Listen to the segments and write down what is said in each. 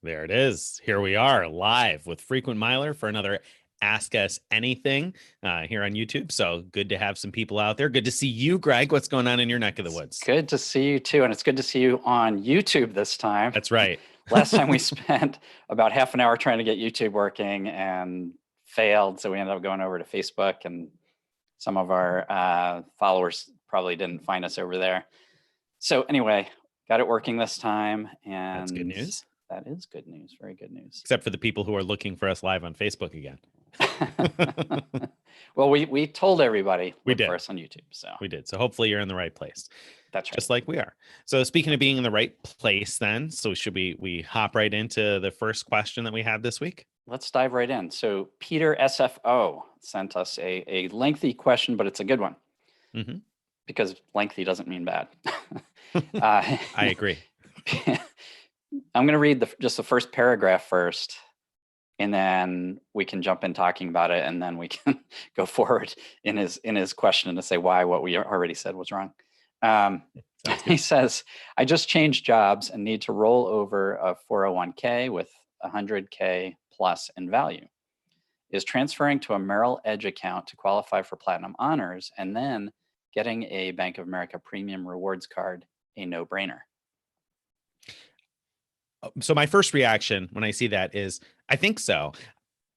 There it is. Here we are live with Frequent Miler for another Ask Us Anything here on YouTube. So good to have some people out there. Good to see you, Greg. What's going on in your neck of the woods? Good to see you too. And it's good to see you on YouTube this time. That's right. Last time we spent about half an hour trying to get YouTube working and failed. So we ended up going over to Facebook, and some of our followers probably didn't find us over there. So anyway, got it working this time. And that's good news. That is good news. Very good news. Except for the people who are looking for us live on Facebook again. Well, we told everybody we did for us on YouTube. So we did. So hopefully you're in the right place. That's right. Just like we are. So speaking of being in the right place then, so should we hop right into the first question that we have this week? Let's dive right in. So Peter SFO sent us a lengthy question, but it's a good one. Mm-hmm. Because lengthy doesn't mean bad. I agree. I'm going to read just the first paragraph first, and then we can jump in talking about it, and then we can go forward in his question to say why what we already said was wrong. He says, I just changed jobs and need to roll over a 401k with 100k plus in value. Is transferring to a Merrill Edge account to qualify for Platinum Honors and then getting a Bank of America Premium Rewards card a no-brainer? So my first reaction when I see that is, I think so.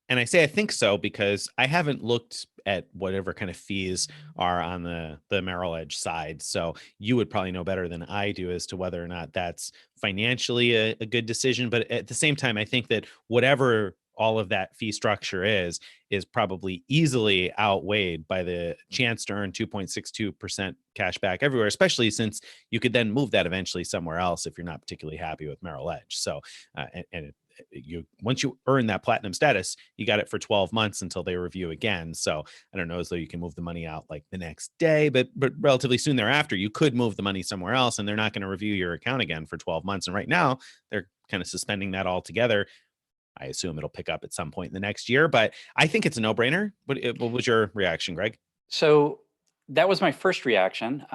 And I say I think so because I haven't looked at whatever kind of fees are on the Merrill Edge side. So you would probably know better than I do as to whether or not that's financially a good decision. But at the same time, I think that whatever all of that fee structure is probably easily outweighed by the chance to earn 2.62% cash back everywhere, especially since you could then move that eventually somewhere else if you're not particularly happy with Merrill Edge. So, once you earn that platinum status, you got it for 12 months until they review again. So I don't know as though you can move the money out like the next day, but relatively soon thereafter, you could move the money somewhere else and they're not going to review your account again for 12 months. And right now they're kind of suspending that altogether. I assume it'll pick up at some point in the next year, but I think it's a no-brainer. What was your reaction, Greg? So that was my first reaction,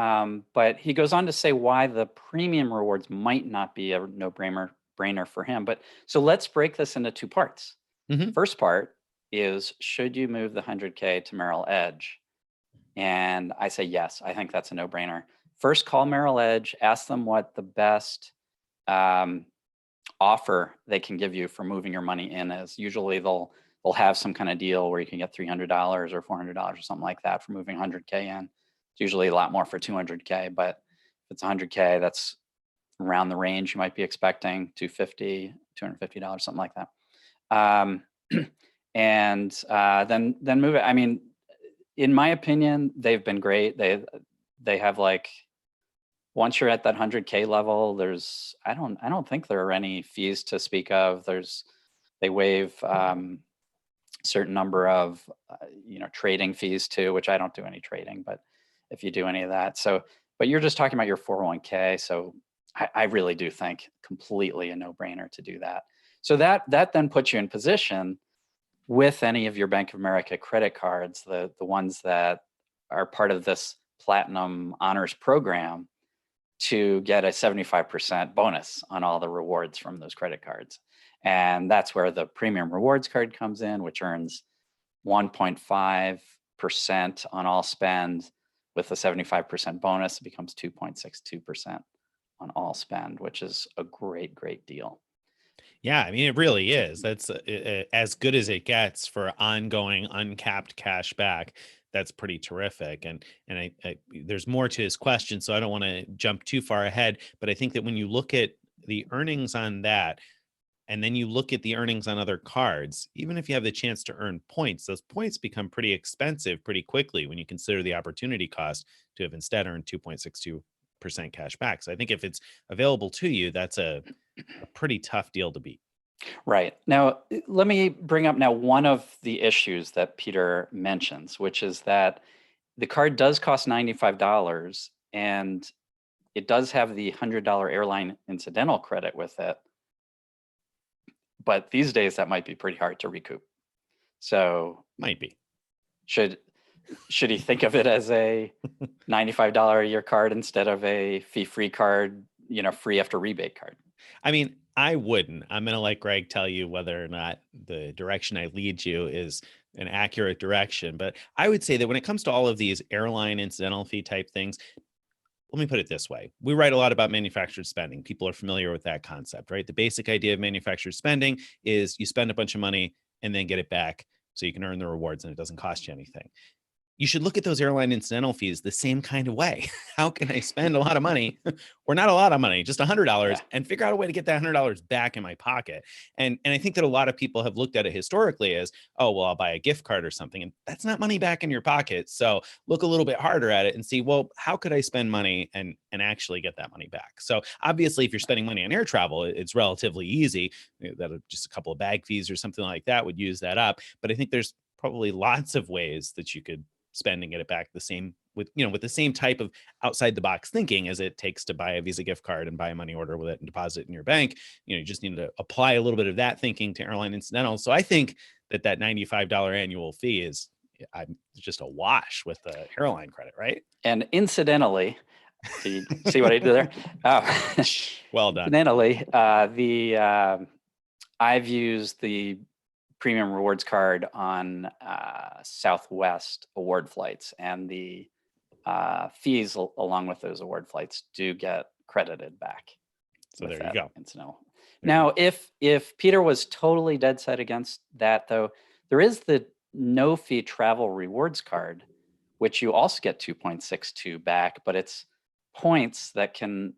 but he goes on to say why the premium rewards might not be a no-brainer for him. But so let's break this into two parts. Mm-hmm. First part is, should you move the 100K to Merrill Edge? And I say yes, I think that's a no-brainer. First, call Merrill Edge, ask them what the best offer they can give you for moving your money in is. Usually they'll have some kind of deal where you can get $300 or $400 or something like that for moving 100K in. It's usually a lot more for 200K, but if it's 100K, that's around the range you might be expecting, $250, something like that. And then move it. I mean, in my opinion, they've been great. They have, like, once you're at that 100K level, I don't think there are any fees to speak of. They waive certain number of trading fees too, which I don't do any trading, but if you do any of that, but you're just talking about your 401k, so I really do think completely a no-brainer to do that. So that then puts you in position with any of your Bank of America credit cards, the ones that are part of this Platinum Honors program, to get a 75% bonus on all the rewards from those credit cards. And that's where the Premium Rewards card comes in, which earns 1.5% on all spend. With a 75% bonus, it becomes 2.62% on all spend, which is a great, great deal. Yeah, I mean, it really is. That's as good as it gets for ongoing uncapped cash back. That's pretty terrific. And I there's more to his question, so I don't want to jump too far ahead. But I think that when you look at the earnings on that, and then you look at the earnings on other cards, even if you have the chance to earn points, those points become pretty expensive pretty quickly when you consider the opportunity cost to have instead earned 2.62% cash back. So I think if it's available to you, that's a pretty tough deal to beat. Right. Now, let me bring up now one of the issues that Peter mentions, which is that the card does cost $95 and it does have the $100 airline incidental credit with it. But these days that might be pretty hard to recoup. So might be. Should he think of it as a $95 a year card instead of a fee-free card, free after rebate card? I mean, I wouldn't. I'm going to let Greg tell you whether or not the direction I lead you is an accurate direction. But I would say that when it comes to all of these airline incidental fee type things, let me put it this way. We write a lot about manufactured spending. People are familiar with that concept, right? The basic idea of manufactured spending is you spend a bunch of money and then get it back so you can earn the rewards and it doesn't cost you anything. You should look at those airline incidental fees the same kind of way. How can I spend a lot of money or not a lot of money, just $100 and figure out a way to get that $100 back in my pocket? And I think that a lot of people have looked at it historically as, oh, well, I'll buy a gift card or something. And that's not money back in your pocket. So look a little bit harder at it and see, well, how could I spend money and actually get that money back? So obviously, if you're spending money on air travel, it's relatively easy. That just a couple of bag fees or something like that would use that up. But I think there's probably lots of ways that you could spend and get it back the same with the same type of outside the box thinking as it takes to buy a Visa gift card and buy a money order with it and deposit it in your bank. You just need to apply a little bit of that thinking to airline incidentals. So I think that $95 annual fee is just a wash with the airline credit, right? And incidentally, you see what I did there? Well done. Incidentally, I've used the premium rewards card on Southwest award flights, and the fees along with those award flights do get credited back. So there you go. Incidental. Now, if Peter was totally dead set against that, though, there is the no fee travel rewards card, which you also get 2.62 back, but it's points that can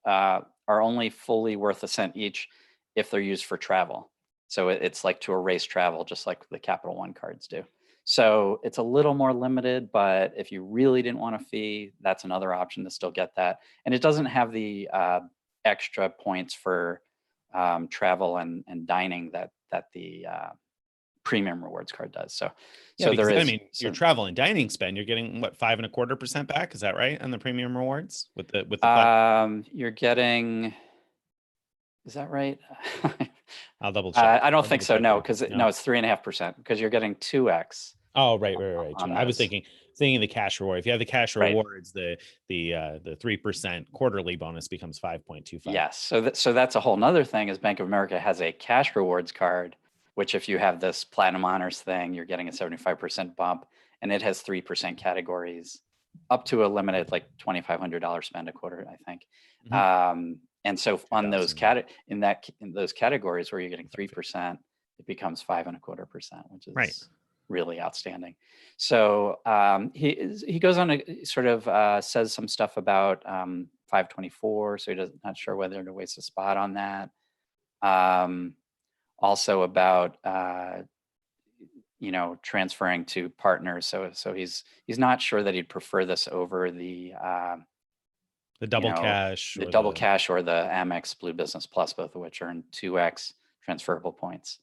are only fully worth a cent each if they're used for travel. So it's like to erase travel, just like the Capital One cards do. So it's a little more limited, but if you really didn't want a fee, that's another option to still get that. And it doesn't have the extra points for travel and dining that the premium rewards card does. So yeah, there is. I mean, your travel and dining spend, you're getting what, 5.25% back? Is that right on the premium rewards with the you're getting. Is that right? I'll double check. I don't think so. No, because no, it's 3.5% because you're getting 2x. Oh, right. I was thinking the cash reward. If you have the cash rewards, the 3% quarterly bonus becomes 5.25. Yes. So that's a whole nother thing. Is Bank of America has a cash rewards card, which if you have this Platinum Honors thing, you're getting a 75% bump, and it has 3% categories up to a limited like $2,500 spend a quarter, I think. Mm-hmm. And so on those in those categories where you're getting 3%, it becomes 5.25%, which is really outstanding. So he goes on to sort of says some stuff about 524. So not sure whether to waste a spot on that. Also about transferring to partners. So he's not sure that he'd prefer this over the double cash, the double cash or the Amex Blue Business Plus, both of which earn 2x transferable points.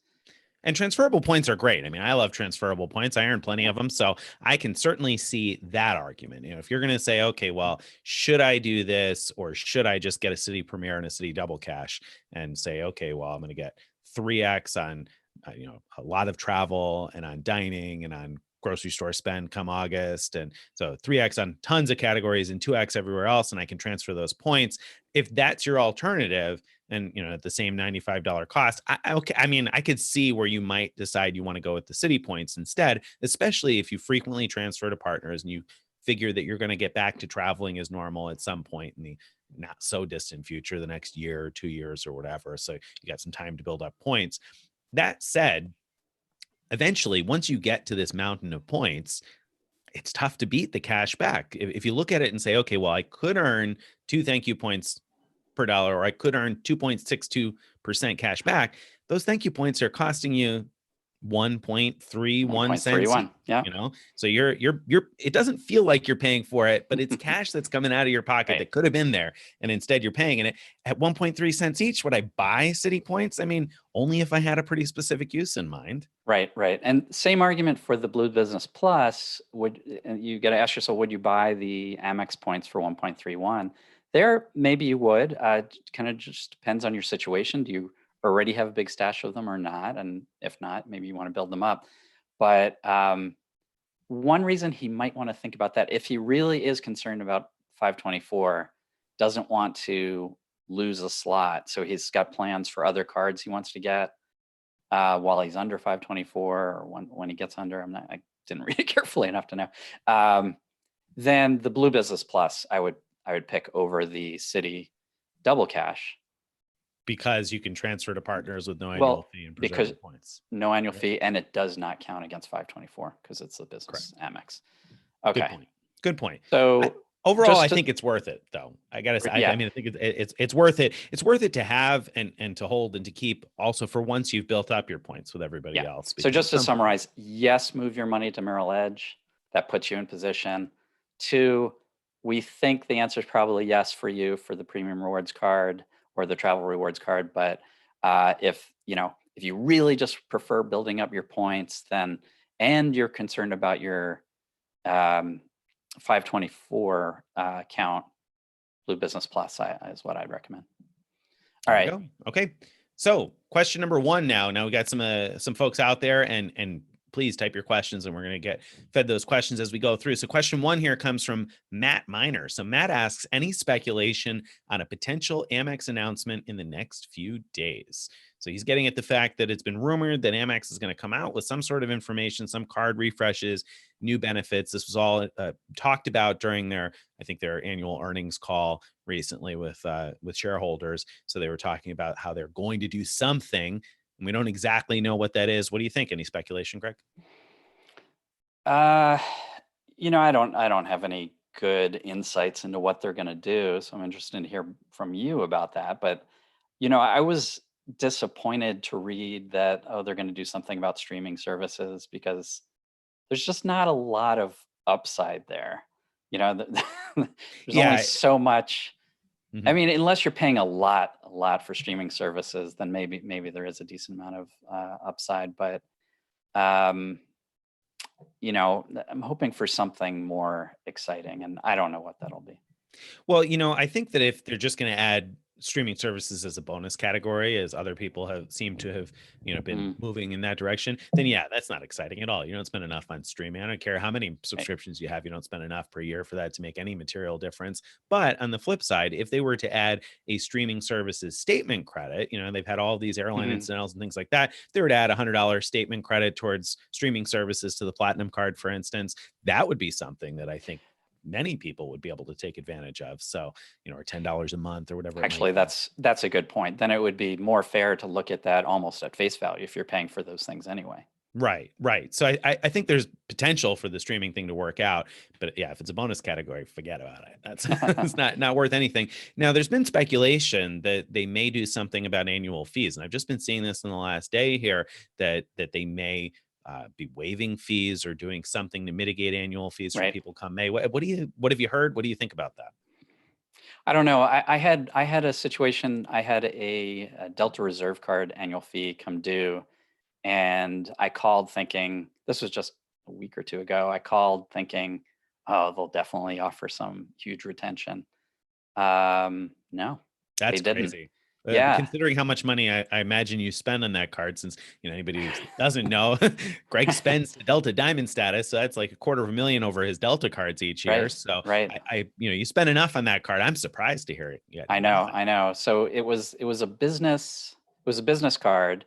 And transferable points are great. I mean, I love transferable points. I earn plenty of them. So I can certainly see that argument. If you're going to say, okay, well, should I do this or should I just get a Citi Premier and a Citi double cash and say, okay, well, I'm going to get 3x on, a lot of travel and on dining and on grocery store spend come August. And so 3x on tons of categories and 2x everywhere else. And I can transfer those points. If that's your alternative and, at the same $95 cost, I could see where you might decide you want to go with the Citi points instead, especially if you frequently transfer to partners and you figure that you're going to get back to traveling as normal at some point in the not so distant future, the next year or 2 years or whatever. So you got some time to build up points. That said, eventually, once you get to this mountain of points, it's tough to beat the cash back. If you look at it and say, okay, well, I could earn 2 thank you points per dollar, or I could earn 2.62% cash back, those thank you points are costing you 1.31 cents. Yeah. So you're it doesn't feel like you're paying for it, but it's cash that's coming out of your pocket that could have been there. And instead you're paying it at 1.3 cents each. Would I buy Citi points? I mean, only if I had a pretty specific use in mind. Right. And same argument for the Blue Business Plus. You got to ask yourself, would you buy the Amex points for 1.31? There, maybe you would. Kind of just depends on your situation. Do you already have a big stash of them or not? And if not, maybe you want to build them up. But one reason he might want to think about that, if he really is concerned about 524, doesn't want to lose a slot. So he's got plans for other cards he wants to get while he's under 524, or when he gets under. I didn't read it carefully enough to know. Then the Blue Business Plus, I would pick over the Citi Double Cash. Because you can transfer to partners with no annual Well, fee and preserve because your points. no annual Right? fee, and it does not count against 524 because it's the business Amex. Okay. Good point. Good point. So Overall, I think it's worth it, though. I gotta say, yeah. I mean, I think it's worth it. It's worth it to have and to hold and to keep. Also, for once you've built up your points with everybody else. So just to at some point- summarize, yes, move your money to Merrill Edge. That puts you in position. 2, we think the answer is probably yes for you for the premium rewards card or the travel rewards card. But if you really just prefer building up your points, then, and you're concerned about your 524 count, Blue Business Plus is what I'd recommend. All There you right. go. Okay. So question number 1 now. Now we got some folks out there, and please type your questions, and we're going to get fed those questions as we go through. So question 1 here comes from Matt Miner. So Matt asks, any speculation on a potential Amex announcement in the next few days? So he's getting at the fact that it's been rumored that Amex is going to come out with some sort of information, some card refreshes, new benefits. This was all talked about during their annual earnings call recently with shareholders. So they were talking about how they're going to do something, and we don't exactly know what that is. What do you think? Any speculation, Greg? I don't have any good insights into what they're going to do, so I'm interested to hear from you about that. But I was disappointed to read that they're going to do something about streaming services, because there's just not a lot of upside there. There's only so much. I mean, unless you're paying a lot for streaming services, then maybe there is a decent amount of upside. But I'm hoping for something more exciting, and I don't know what that'll be. Well, I think that if they're just going to add streaming services as a bonus category, as other people have seemed to have, been moving in that direction, then yeah, that's not exciting at all. You don't spend enough on streaming. I don't care how many subscriptions you have. You don't spend enough per year for that to make any material difference. But on the flip side, if they were to add a streaming services statement credit, they've had all these airline incidentals and things like that. If they were to add $100 statement credit towards streaming services to the Platinum card, for instance, that would be something that I think many people would be able to take advantage of. So, or $10 a month or whatever. Actually, that's a good point. Then it would be more fair to look at that almost at face value if you're paying for those things anyway. Right. So I think there's potential for the streaming thing to work out, but yeah, if it's a bonus category, forget about it. That's it's not worth anything. Now, there's been speculation that they may do something about annual fees, and I've just been seeing this in the last day here that they may be waiving fees or doing something to mitigate annual fees for people come May. What have you heard? What do you think about that? I don't know. I had a situation. I had a Delta Reserve card annual fee come due, and I called thinking, this was just a week or 2 ago. I called thinking, oh, they'll definitely offer some huge retention. No, that's they didn't. Crazy. Yeah. Considering how much money I imagine you spend on that card, since anybody who doesn't know, Greg spends Delta Diamond status, so that's like $250,000 over his Delta cards each year. Right, so right. You spend enough on that card. I'm surprised to hear it. Yeah, I know. So it was a business card.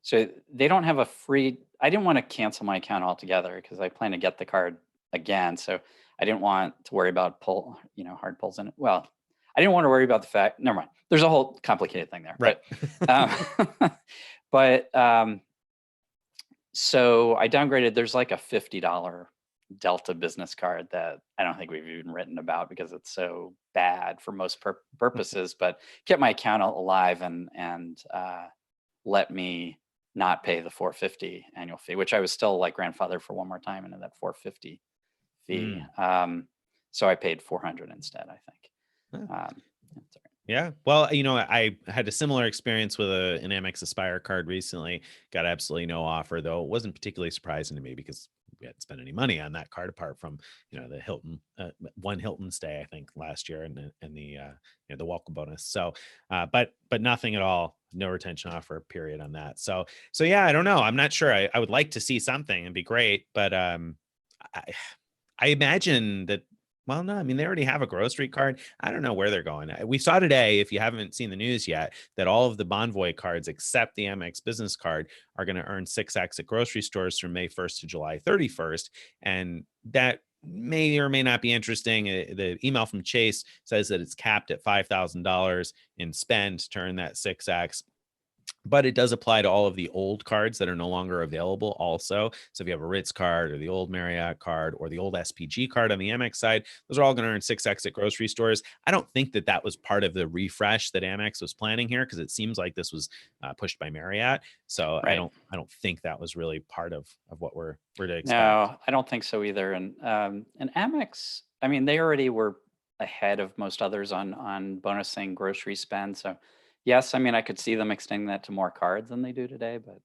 So they don't have a free. I didn't want to cancel my account altogether because I plan to get the card again. So I didn't want to worry about hard pulls in it. Well, I didn't want to worry about the fact. Never mind. There's a whole complicated thing there. Right. But so I downgraded. There's like a $50 Delta business card that I don't think we've even written about because it's so bad for most purposes, but kept my account alive and let me not pay the $450 annual fee, which I was still like grandfathered for one more time into that $450 fee. So I paid $400 instead, I think. Yeah. Well, I had a similar experience with an Amex Aspire card recently. Got absolutely no offer, though. It wasn't particularly surprising to me because we hadn't spent any money on that card apart from, the Hilton, one Hilton stay, I think, last year, and the welcome bonus. So, but nothing at all. No retention offer period on that. So yeah, I don't know. I'm not sure. I would like to see something and be great, but I imagine that Well, no, I mean, they already have a grocery card. I don't know where they're going. We saw today, if you haven't seen the news yet, that all of the Bonvoy cards, except the Amex business card, are going to earn 6x at grocery stores from May 1st to July 31st. And that may or may not be interesting. The email from Chase says that it's capped at $5,000 in spend to earn that 6x. But it does apply to all of the old cards that are no longer available also. So if you have a Ritz card or the old Marriott card or the old SPG card on the Amex side, those are all going to earn 6x at grocery stores. I don't think that that was part of the refresh that Amex was planning here, because it seems like this was pushed by Marriott. So I Right. don't think that was really part of what we're to expect. No, I don't think so either. And Amex, I mean, they already were ahead of most others on bonusing grocery spend. So yes, I mean, I could see them extending that to more cards than they do today, but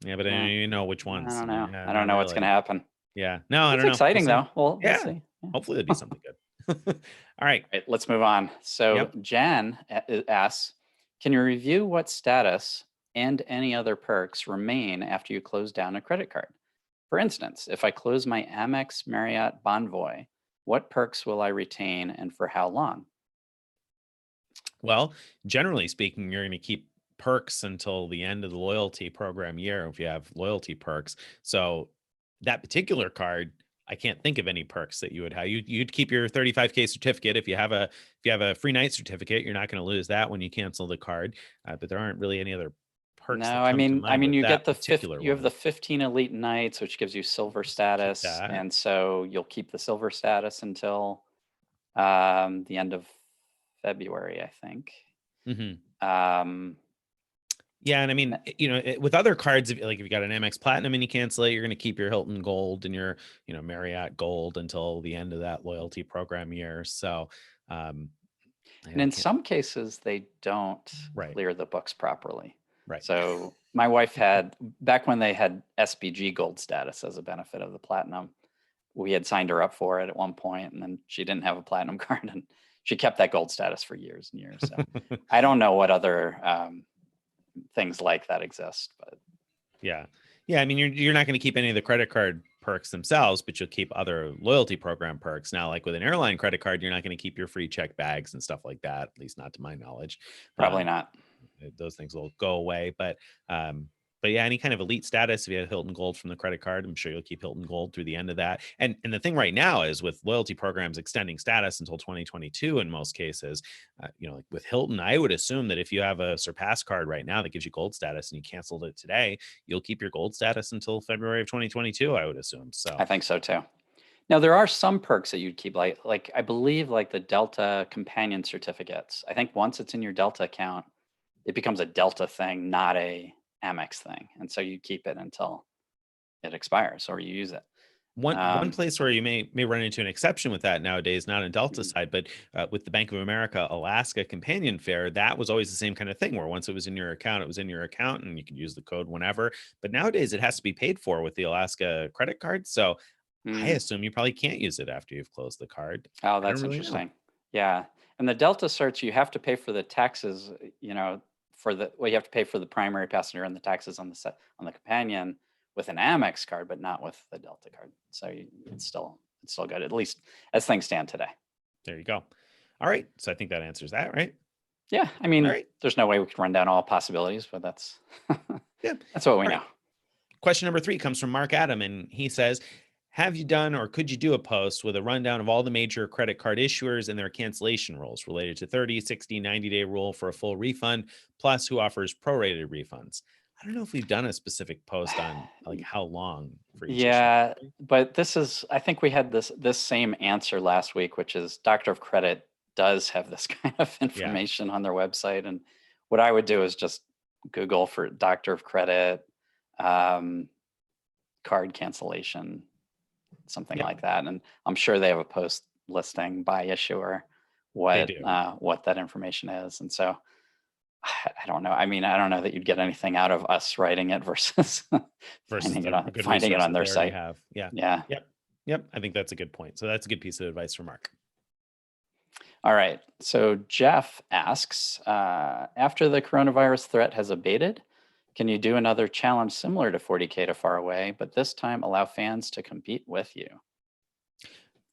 Yeah, but yeah, you know which I ones. don't know. Yeah, I don't not know what's going to really. happen. Yeah. No, I It's don't know. We'll exciting see. though. We'll Yeah. see. Yeah. Hopefully it'll be something good. All right. Right, let's move on. So Yep. Jan asks, can you review what status and any other perks remain after you close down a credit card? For instance, if I close my Amex Marriott Bonvoy, what perks will I retain and for how long? Well, generally speaking, you're going to keep perks until the end of the loyalty program year if you have loyalty perks. So that particular card, I can't think of any perks that you would have. You'd keep your 35K certificate. If you have a free night certificate, you're not going to lose that when you cancel the card. But there aren't really any other perks No, that come to I mind mean with you get that the particular you have one. the 15 elite nights, which gives you silver Keep status, that. and so you'll keep the silver status until the end of February, I think. Hmm. Um, Yeah, and I mean, n- with other cards, if you got an Amex Platinum and you cancel it, you're going to keep your Hilton Gold and your, Marriott Gold until the end of that loyalty program year. So, um, And I in can't. some cases, they don't Right, clear the books properly. right. So my wife had, back when they had SPG gold status as a benefit of the platinum, we had signed her up for it at one point, and then she didn't have a platinum card, and she kept that gold status for years and years. So I don't know what other things like that exist, but Yeah, yeah. I mean, you're not going to keep any of the credit card perks themselves, but you'll keep other loyalty program perks. Now, like with an airline credit card, you're not going to keep your free check bags and stuff like that. At least not to my knowledge. probably Um, not. those things will go away. Um, but yeah, any kind of elite status, if you have Hilton Gold from the credit card, I'm sure you'll keep Hilton Gold through the end of that. And the thing right now is with loyalty programs extending status until 2022 in most cases, like with Hilton, I would assume that if you have a Surpass card right now that gives you gold status and you canceled it today, you'll keep your gold status until February of 2022, I would assume. I So think so too. Now there are some perks that you'd keep, like I believe like the Delta companion certificates. I think once it's in your Delta account, it becomes a Delta thing, not a Amex thing, and so you keep it until it expires or you use it. one Um, place where you may run into an exception with that nowadays, not in Delta mhm, side, but with the Bank of America Alaska companion fare, that was always the same kind of thing where once it was in your account, it was in your account and you could use the code whenever. But nowadays it has to be paid for with the Alaska credit card. So I mm, assume you probably can't use it after you've closed the card. oh, I don't that's really know. interesting. Yeah, and the Delta certs, you have to pay for the taxes. You have to pay for the primary passenger and the taxes on the companion with an Amex card, but not with the Delta card. So it's still good, at least as things stand today. There you go. All right. So I think that answers that, right? Yeah, I All mean, right. there's no way we could run down all possibilities, but that's Yeah. that's what we All know. right. Question number 3 comes from Mark Adam, and he says, have you done or could you do a post with a rundown of all the major credit card issuers and their cancellation rules related to 30, 60, 90-day rule for a full refund, plus who offers prorated refunds? I don't know if we've done a specific post on like how long for each issue. Yeah, but I think we had this same answer last week, which is Doctor of Credit does have this kind of Yeah. information on their website. And what I would do is just Google for Doctor of Credit, um, card cancellation, something Yep. like that. And I'm sure they have a post listing by issuer They what do. what that information is. And so I don't know. I mean, I don't know that you'd get anything out of us writing it versus Versus a good finding it resource on that their they already site. have. Yeah. Yeah. Yep. Yep. I think that's a good point. So that's a good piece of advice for Mark. All right. So Jeff asks, after the coronavirus threat has abated, can you do another challenge similar to 40K to Far Away, but this time allow fans to compete with you?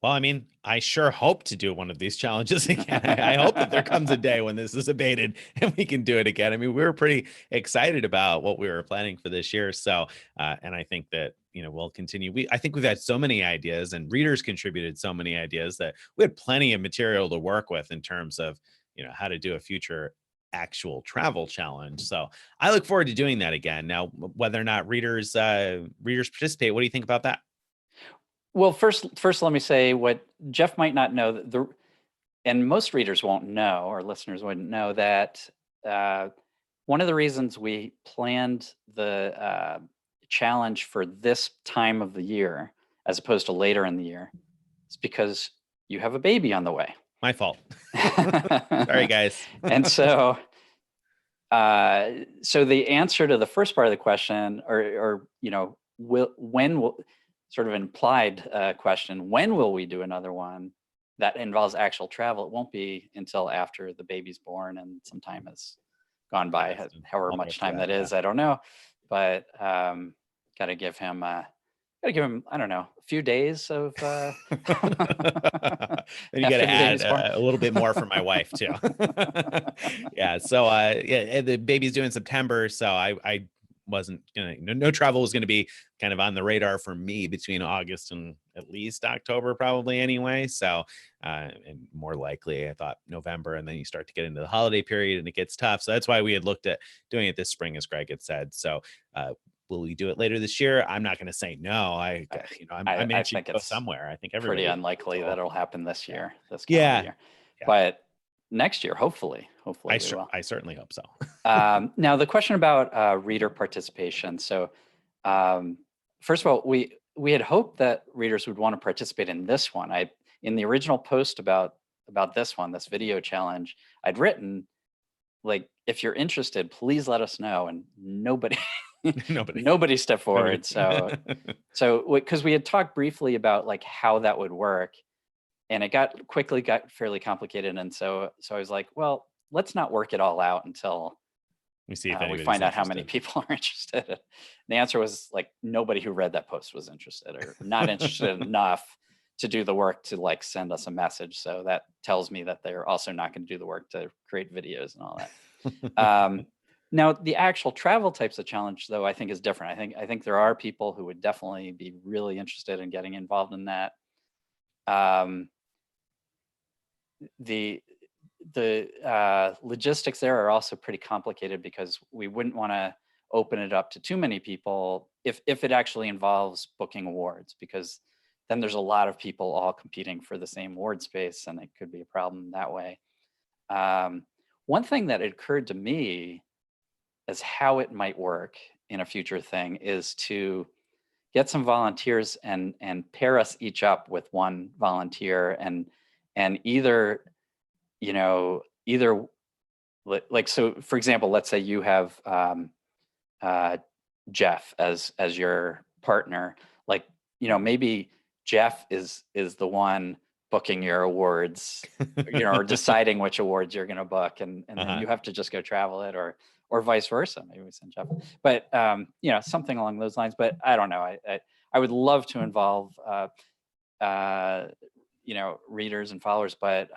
Well, I mean, I sure hope to do one of these challenges again. I hope that there comes a day when this is abated and we can do it again. I mean, we were pretty excited about what we were planning for this year. So, and I think that, we'll continue. I think we've had so many ideas and readers contributed so many ideas that we had plenty of material to work with in terms of, how to do a future actual travel challenge. So I look forward to doing that again. Now, whether or not readers participate, what do you think about that? Well, first, let me say what Jeff might not know and most readers won't know, or listeners wouldn't know that uh, one of the reasons we planned the challenge for this time of the year, as opposed to later in the year, is because you have a baby on the way. My fault. Sorry, guys. And so the answer to the first part of the question, or when will, sort of implied question, when will we do another one that involves actual travel? It won't be until after the baby's born and some time has gone by. Yes, However I'll go much through time that, that is, I don't know, but got to give him I don't know, a few days of then you got after to the add baby's born. a little bit more for my wife too. Yeah. So, yeah, the baby's due in September. So I wasn't gonna, no travel was going to be kind of on the radar for me between August and at least October, probably anyway. So, and more likely, I thought November, and then you start to get into the holiday period and it gets tough. So that's why we had looked at doing it this spring, as Greg had said. So, will we do it later this year? I'm not going to say no. I I managed to think go it's somewhere. I think pretty everybody. unlikely that it'll happen this Yeah. year, this calendar Yeah. year. Yeah. But next year, hopefully we will. I certainly hope so. Now, the question about reader participation. So, um, first of all, we had hoped that readers would want to participate in this one. In the original post about this one, this video challenge, I'd written, like, if you're interested, please let us know, and nobody Nobody. nobody stepped forward. Nobody. So because we had talked briefly about like how that would work, and it quickly got fairly complicated, and so I was like, well, let's not work it all out until We see if we anybody's find out how many interested. people are interested. And the answer was like nobody who read that post was interested, or not interested enough to do the work to like send us a message. So that tells me that they're also not going to do the work to create videos and all that. Now, the actual travel types of challenge, though, I think is different. I think there are people who would definitely be really interested in getting involved in that. Um, the logistics there are also pretty complicated because we wouldn't want to open it up to too many people if it actually involves booking awards, because then there's a lot of people all competing for the same award space, and it could be a problem that way. One thing that occurred to me as how it might work in a future thing is to get some volunteers and pair us each up with one volunteer, and either either like, so for example, let's say you have uh, Jeff as your partner, like, maybe Jeff is the one booking your awards, or deciding which awards you're going to book, and then you have to just go travel it, or vice versa. Maybe we send Jeff, but something along those lines. But I don't know. I would love to involve readers and followers, but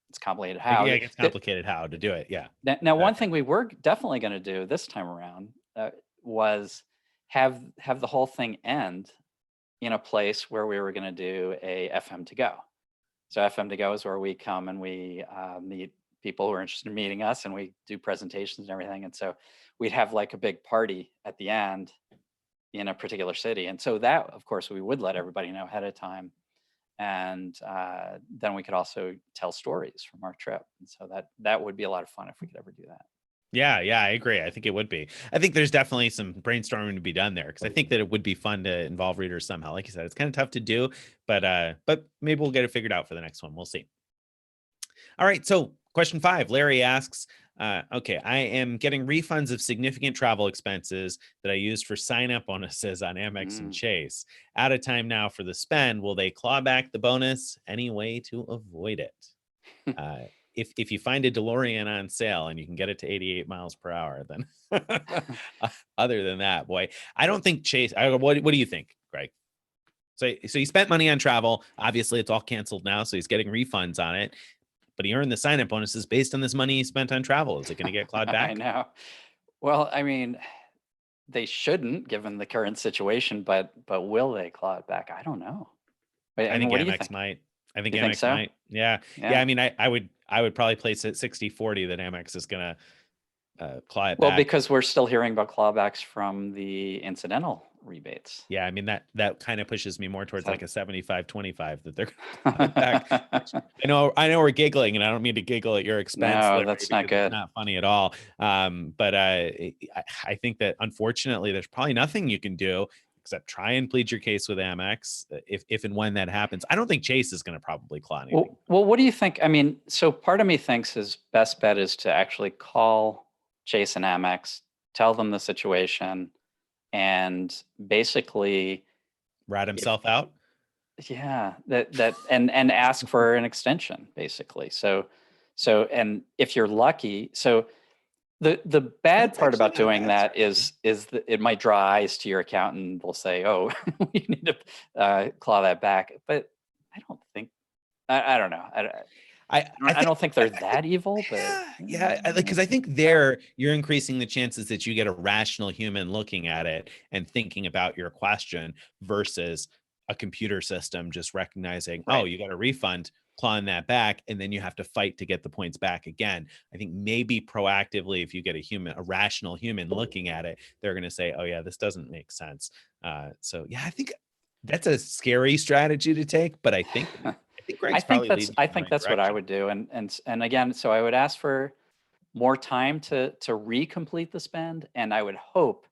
it's complicated how. Yeah, it gets complicated how to do it. Yeah. Now, one thing we were definitely going to do this time around was have the whole thing end in a place where we were going to do a FM to go. So FM to go is where we come and we meet people who are interested in meeting us, and we do presentations and everything. And so we'd have like a big party at the end in a particular city. And so that, of course, we would let everybody know ahead of time. And then we could also tell stories from our trip. And so that would be a lot of fun if we could ever do that. Yeah, I agree. I think it would be. I think there's definitely some brainstorming to be done there, because I think that it would be fun to involve readers somehow. Like you said, it's kind of tough to do, but maybe we'll get it figured out for the next one. We'll see. All right. So question 5, Larry asks, okay, I am getting refunds of significant travel expenses that I used for sign-up bonuses on Amex and Chase. Out of time now for the spend. Will they claw back the bonus? Any way to avoid it? If you find a DeLorean on sale and you can get it to 88 miles per hour, then other than that, boy, I don't think Chase. What do you think, Greg? So he spent money on travel. Obviously, it's all canceled now, so he's getting refunds on it. But he earned the sign-up bonuses based on this money he spent on travel. Is it going to get clawed I back? know. Well, I mean, they shouldn't, given the current situation, but will they claw it back? I don't know. Wait, I I mean, think what do you Amex think? might. I think You think Amex so? might. Yeah. Yeah. Yeah. I mean, I would probably place it 60-40 that Amex is going to claw it Well, back. because we're still hearing about clawbacks from the incidental rebates. Yeah. I mean, that kind of pushes me more towards So, like a 75-25 that they're going to claw it back. I know we're giggling, and I don't mean to giggle at your expense, no, Larry, that's not because it's good. not funny at all. But I think that unfortunately, there's probably nothing you can do except try and plead your case with Amex if and when that happens. I don't think Chase is going to probably claw anything. Well, what do you think? I mean, so part of me thinks his best bet is to actually call Chase and Amex, tell them the situation, and basically, Rat if himself out. yeah, and ask for an extension, basically. And if you're lucky, so the bad That's part actually about not a doing bad that strategy. is that it might draw eyes to your accountant. They'll say, "Oh, you need to claw that back." But I don't think I don't know. I don't think they're I that evil, but yeah, because I think there you're increasing the chances that you get a rational human looking at it and thinking about your question versus a computer system just recognizing, oh, right. you got a refund, clawing that back, and then you have to fight to get the points back again. I think maybe proactively, if you get a rational human looking at it, they're going to say, oh yeah, this doesn't make sense. So yeah, I think that's a scary strategy to take, but I think Greg's probably leading I in the think right that's what I direction. would do. And again, so I would ask for more time to recomplete the spend, and I would hope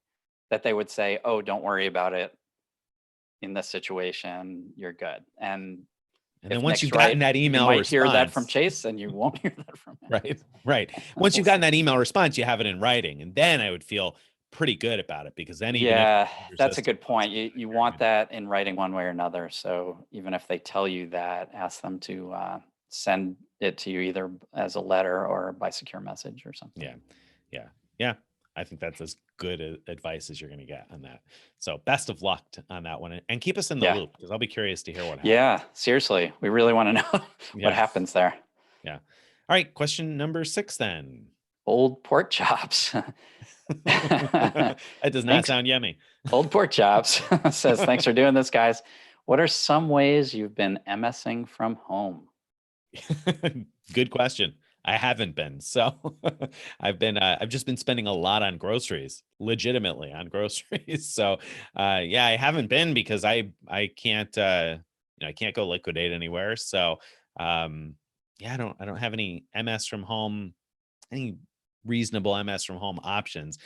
that they would say, "Oh, don't worry about it. In this situation, you're good." And And then if once you've Nick's gotten right, that you email might hear that from response, Chase, and you won't hear that from right, Amex. right. Once We'll you've gotten see. that email response, you have it in writing, and then I would feel pretty good about it because then even if Yeah, your that's a system good wants point. to You trigger want you, that in writing one way or another. So even if they tell you that, ask them to send it to you either as a letter or by secure message or something. yeah, yeah, yeah. I think that's as good advice as you're going to get on that. So best of luck on that one, and keep us in the Yeah. loop because I'll be curious to hear what happens. Yeah. Seriously, we really want to know what Yeah, happens there. yeah. All right, question number 6 then. Old pork chops. That does not Thanks. sound yummy. Old pork chops says, "Thanks for doing this, guys. What are some ways you've been MSing from home?" Good question. I haven't been. So I've just been spending a lot on groceries, legitimately on groceries. So yeah, I haven't been because I can't I can't go liquidate anywhere. So yeah, I don't have any MS from home, any reasonable MS from home options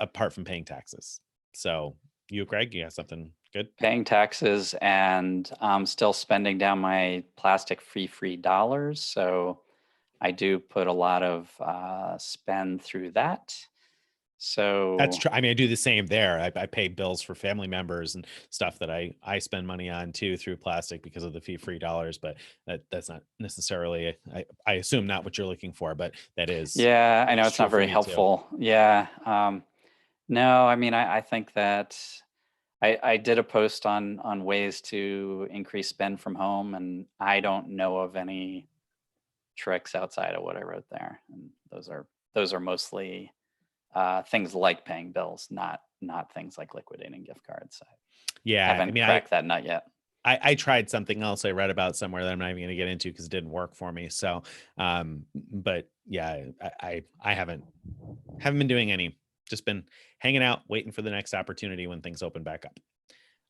apart from paying taxes. So you, Greg, you got something good? Paying taxes and still spending down my plastic free dollars. So I do put a lot of spend through that. That's So true. I mean, I do the same there. I pay bills for family members and stuff that I spend money on too through plastic because of the fee-free dollars. But that's not necessarily. I assume not what you're looking for, but yeah, I that know is it's true not for very me too. helpful. Yeah. No, I mean, I think that I did a post on ways to increase spend from home, and I don't know of any tricks outside of what I wrote there. And those are mostly things like paying bills, not things like liquidating gift cards. I Yeah, I haven't mean, cracked that nut yet. I tried something else I read about somewhere that I'm not even going to get into because it didn't work for me. So, but yeah, I haven't been doing any. Just been hanging out, waiting for the next opportunity when things open back up.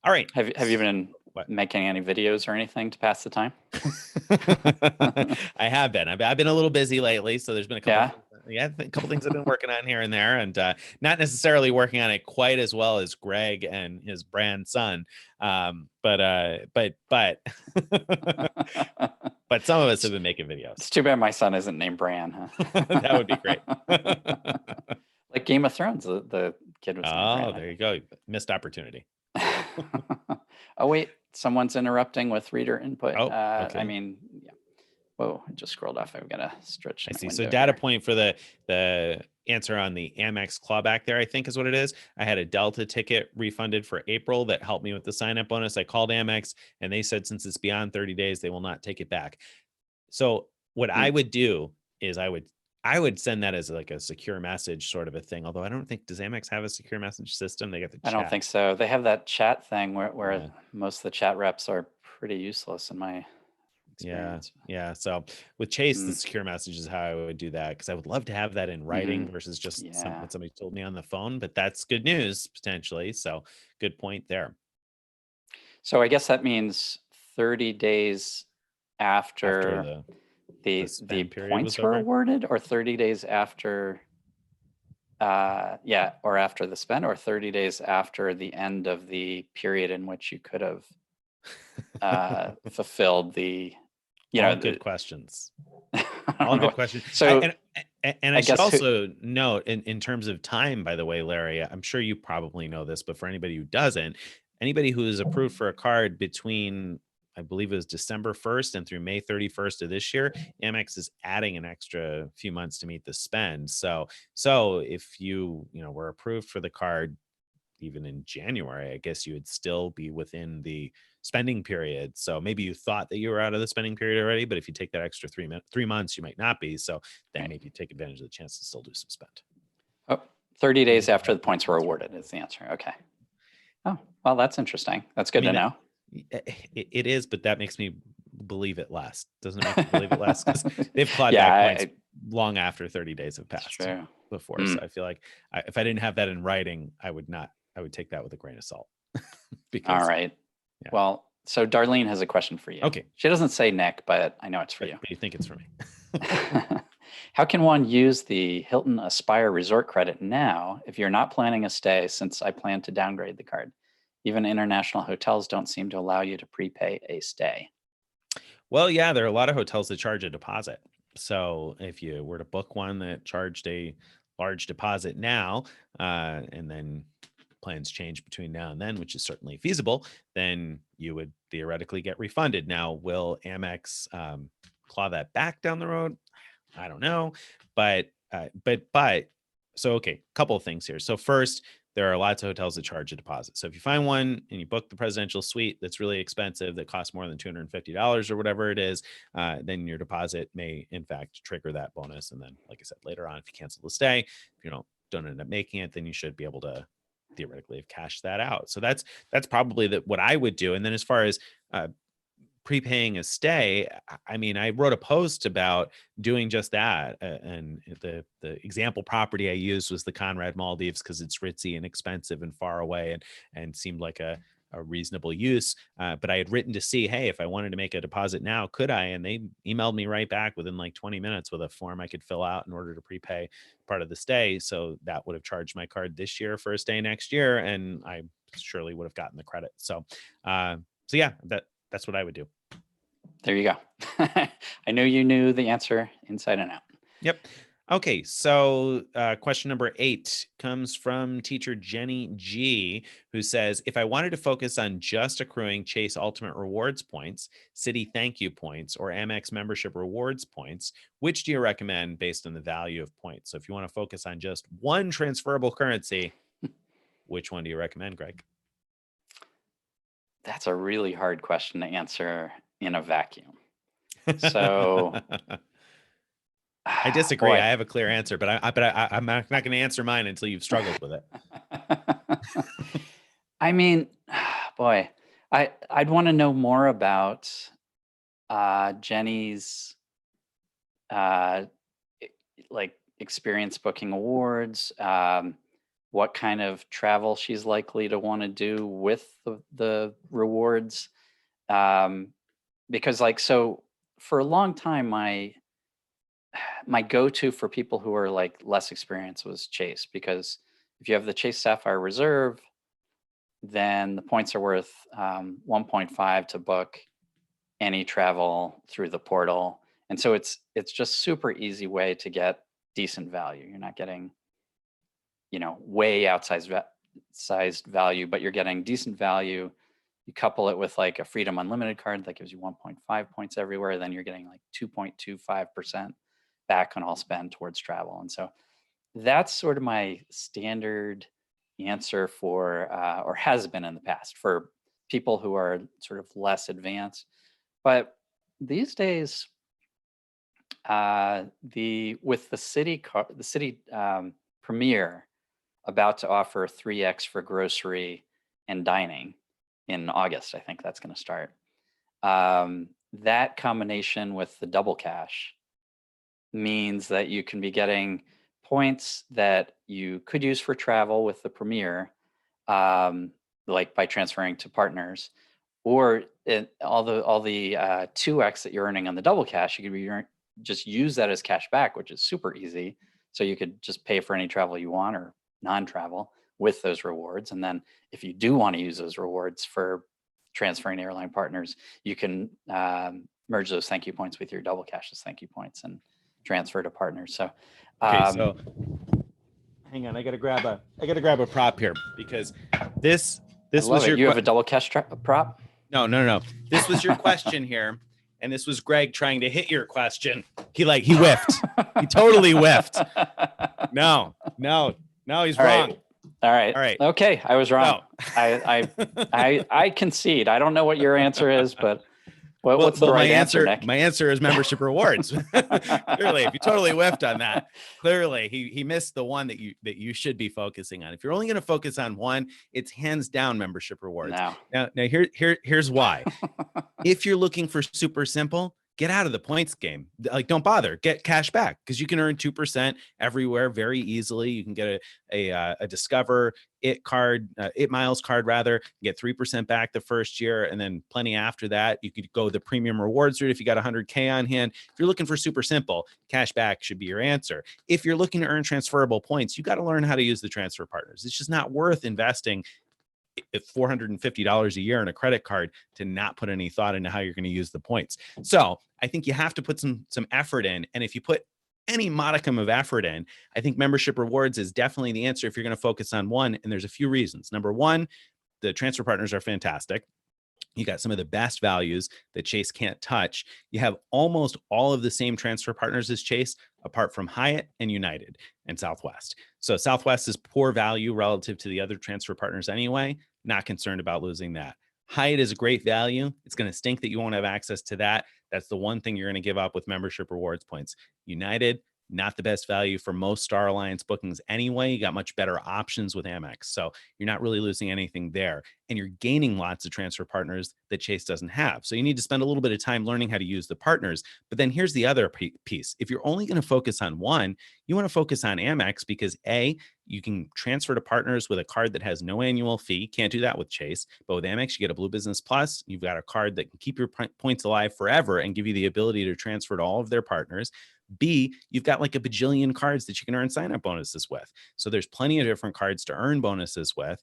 All right. Have you been What? making any videos or anything to pass the time? I have been. I've been a little busy lately, so there's been a couple Yeah. things. Yeah, a couple things I've been working on here and there, and not necessarily working on it quite as well as Greg and his brand son. But but some of us have been making videos. It's too bad my son isn't named Bran, That would be great. huh? Like Game of Thrones, the kid was named Oh, Bran, I there you think. go. Missed opportunity. Oh wait, someone's interrupting with reader input. Oh, I okay. mean, yeah. Whoa, I just scrolled off. I've got to stretch I my see. So window data here. point for the answer on the Amex clawback there, I think is what it is. I had a Delta ticket refunded for April that helped me with the sign up bonus. I called Amex and they said since it's beyond 30 days, they will not take it back. So what I Hmm. would do is I would send that as like a secure message sort of a thing. Although I don't think, does Amex have a secure message system? They got the I don't chat. think so. They have that chat thing where Yeah. most of the chat reps are pretty useless in my Yeah. experience. Yeah. So with Chase, the Hmm. secure message is how I would do that because I would love to have that in writing Mm-hmm. versus just Yeah. what somebody told me on the phone. But that's good news potentially. So good point there. So I guess that means 30 days After after the the spend period was points were over. awarded, or 30 days after or after the spend, or 30 days after the end of the period in which you could have fulfilled the, All good the questions. I All don't know. good questions. So And I I should guess who, also note in terms of time, by the way, Larry, I'm sure you probably know this, but for anybody who doesn't, anybody who is approved for a card between, I believe it was December 1st and through May 31st of this year, Amex is adding an extra few months to meet the spend. So if you were approved for the card even in January, I guess you would still be within the spending period. So maybe you thought that you were out of the spending period already, but if you take that extra 3 months, you might not be. So then right. maybe take advantage of the chance to still do some spend. Oh, 30 Maybe days they after have the that points were answer. awarded is the answer. Okay. Oh, well, that's interesting. That's I good to mean, know. it is, but that makes me believe it less. Doesn't it make you believe it less? Because they've clawed Yeah, back points long after 30 days have it's passed true. before. Hmm. So I feel like if I didn't have that in writing, I would take that with a grain of salt All because, right. yeah. Well, so Darlene has a question for you. Okay. She doesn't say Nick, but I know it's for But you. you think it's for me. How can one use the Hilton Aspire Resort credit now if you're not planning a stay, since I plan to downgrade the card? Even international hotels don't seem to allow you to prepay a stay. Well, yeah, there are a lot of hotels that charge a deposit. So if you were to book one that charged a large deposit now, and then plans change between now and then, which is certainly feasible, then you would theoretically get refunded. Now, will Amex claw that back down the road? I don't know, but so okay, couple of things here. So first, there are lots of hotels that charge a deposit. So if you find one and you book the presidential suite that's really expensive, that costs more than $250 or whatever it is, then your deposit may in fact trigger that bonus. And then, like I said, later on, if you cancel the stay, if you don't end up making it, then you should be able to theoretically have cashed that out. So that's probably what I would do. And then as far as prepaying a stay, I mean, I wrote a post about doing just that, and the example property I used was the Conrad Maldives because it's ritzy and expensive and far away, and seemed like a reasonable use. But I had written to see, hey, if I wanted to make a deposit now, could I? And they emailed me right back within like 20 minutes with a form I could fill out in order to prepay part of the stay. So that would have charged my card this year for a stay next year, and I surely would have gotten the credit. So yeah, that's what I would do. There you go. I knew you knew the answer inside and out. Yep. Okay, so question number 8 comes from teacher Jenny G, who says, if I wanted to focus on just accruing Chase Ultimate Rewards points, Citi Thank You points, or Amex membership rewards points, which do you recommend based on the value of points? So if you want to focus on just one transferable currency, which one do you recommend, Greg? That's a really hard question to answer in a vacuum. So, I disagree. boy. I have a clear answer, but I'm not going to answer mine until you've struggled with it. I mean, boy, I'd want to know more about Jenny's uh, like experience booking awards, what kind of travel she's likely to want to do with the rewards, um, because like so for a long time my go-to for people who are like less experienced was Chase, because if you have the Chase Sapphire Reserve, then the points are worth 1.5 to book any travel through the portal. And so it's just super easy way to get decent value. You're not getting, way outsized sized value, but you're getting decent value. You couple it with like a Freedom Unlimited card that gives you 1.5 points everywhere. Then you're getting like 2.25% back on all spend towards travel. And so that's sort of my standard answer for, or has been in the past for people who are sort of less advanced. But these days, with the Citi Premier about to offer 3x for grocery and dining in August, I think that's going to start. That combination with the double cash means that you can be getting points that you could use for travel with the Premier, like by transferring to partners, or all the 2x that you're earning on the double cash, you could be just use that as cash back, which is super easy. So you could just pay for any travel you want or non-travel with those rewards. And then if you do want to use those rewards for transferring to airline partners, you can merge those thank you points with your double cash as thank you points and transfer to partners. So Okay, so hang on, I gotta grab a prop here because this was your you have a double cash prop. No. This was your question here, and this was Greg trying to hit your question. He whiffed. He totally whiffed. No, he's wrong. All right. Okay, I was wrong. No. I concede. I don't know what your answer is, but what's the right answer, Nick? My answer is membership rewards. Clearly, if you totally whiffed on that, clearly he missed the one that you should be focusing on. If you're only going to focus on one, it's hands down membership rewards. Now here's why. If you're looking for super simple, get out of the points game. Like, don't bother. Get cash back because you can earn 2% everywhere very easily. You can get a Discover It card, It Miles card rather, get 3% back the first year, and then plenty after that. You could go the premium rewards route if you got 100K on hand. If you're looking for super simple, cash back should be your answer. If you're looking to earn transferable points, you got to learn how to use the transfer partners. It's just not worth investing $450 a year in a credit card to not put any thought into how you're going to use the points. So I think you have to put some effort in. And if you put any modicum of effort in, I think membership rewards is definitely the answer if you're going to focus on one. And there's a few reasons. Number one, the transfer partners are fantastic. You got some of the best values that Chase can't touch. You have almost all of the same transfer partners as Chase, apart from Hyatt and United and Southwest. So Southwest is poor value relative to the other transfer partners anyway. Not concerned about losing that. Hyatt is a great value. It's going to stink that you won't have access to that. That's the one thing you're going to give up with membership rewards points. United, not the best value for most Star Alliance bookings anyway. You got much better options with Amex. So you're not really losing anything there. And you're gaining lots of transfer partners that Chase doesn't have. So you need to spend a little bit of time learning how to use the partners. But then here's the other piece. If you're only going to focus on one, you want to focus on Amex because A, you can transfer to partners with a card that has no annual fee. Can't do that with Chase. But with Amex, you get a Blue Business Plus. You've got a card that can keep your points alive forever and give you the ability to transfer to all of their partners. B, you've got like a bajillion cards that you can earn sign-up bonuses with. So there's plenty of different cards to earn bonuses with.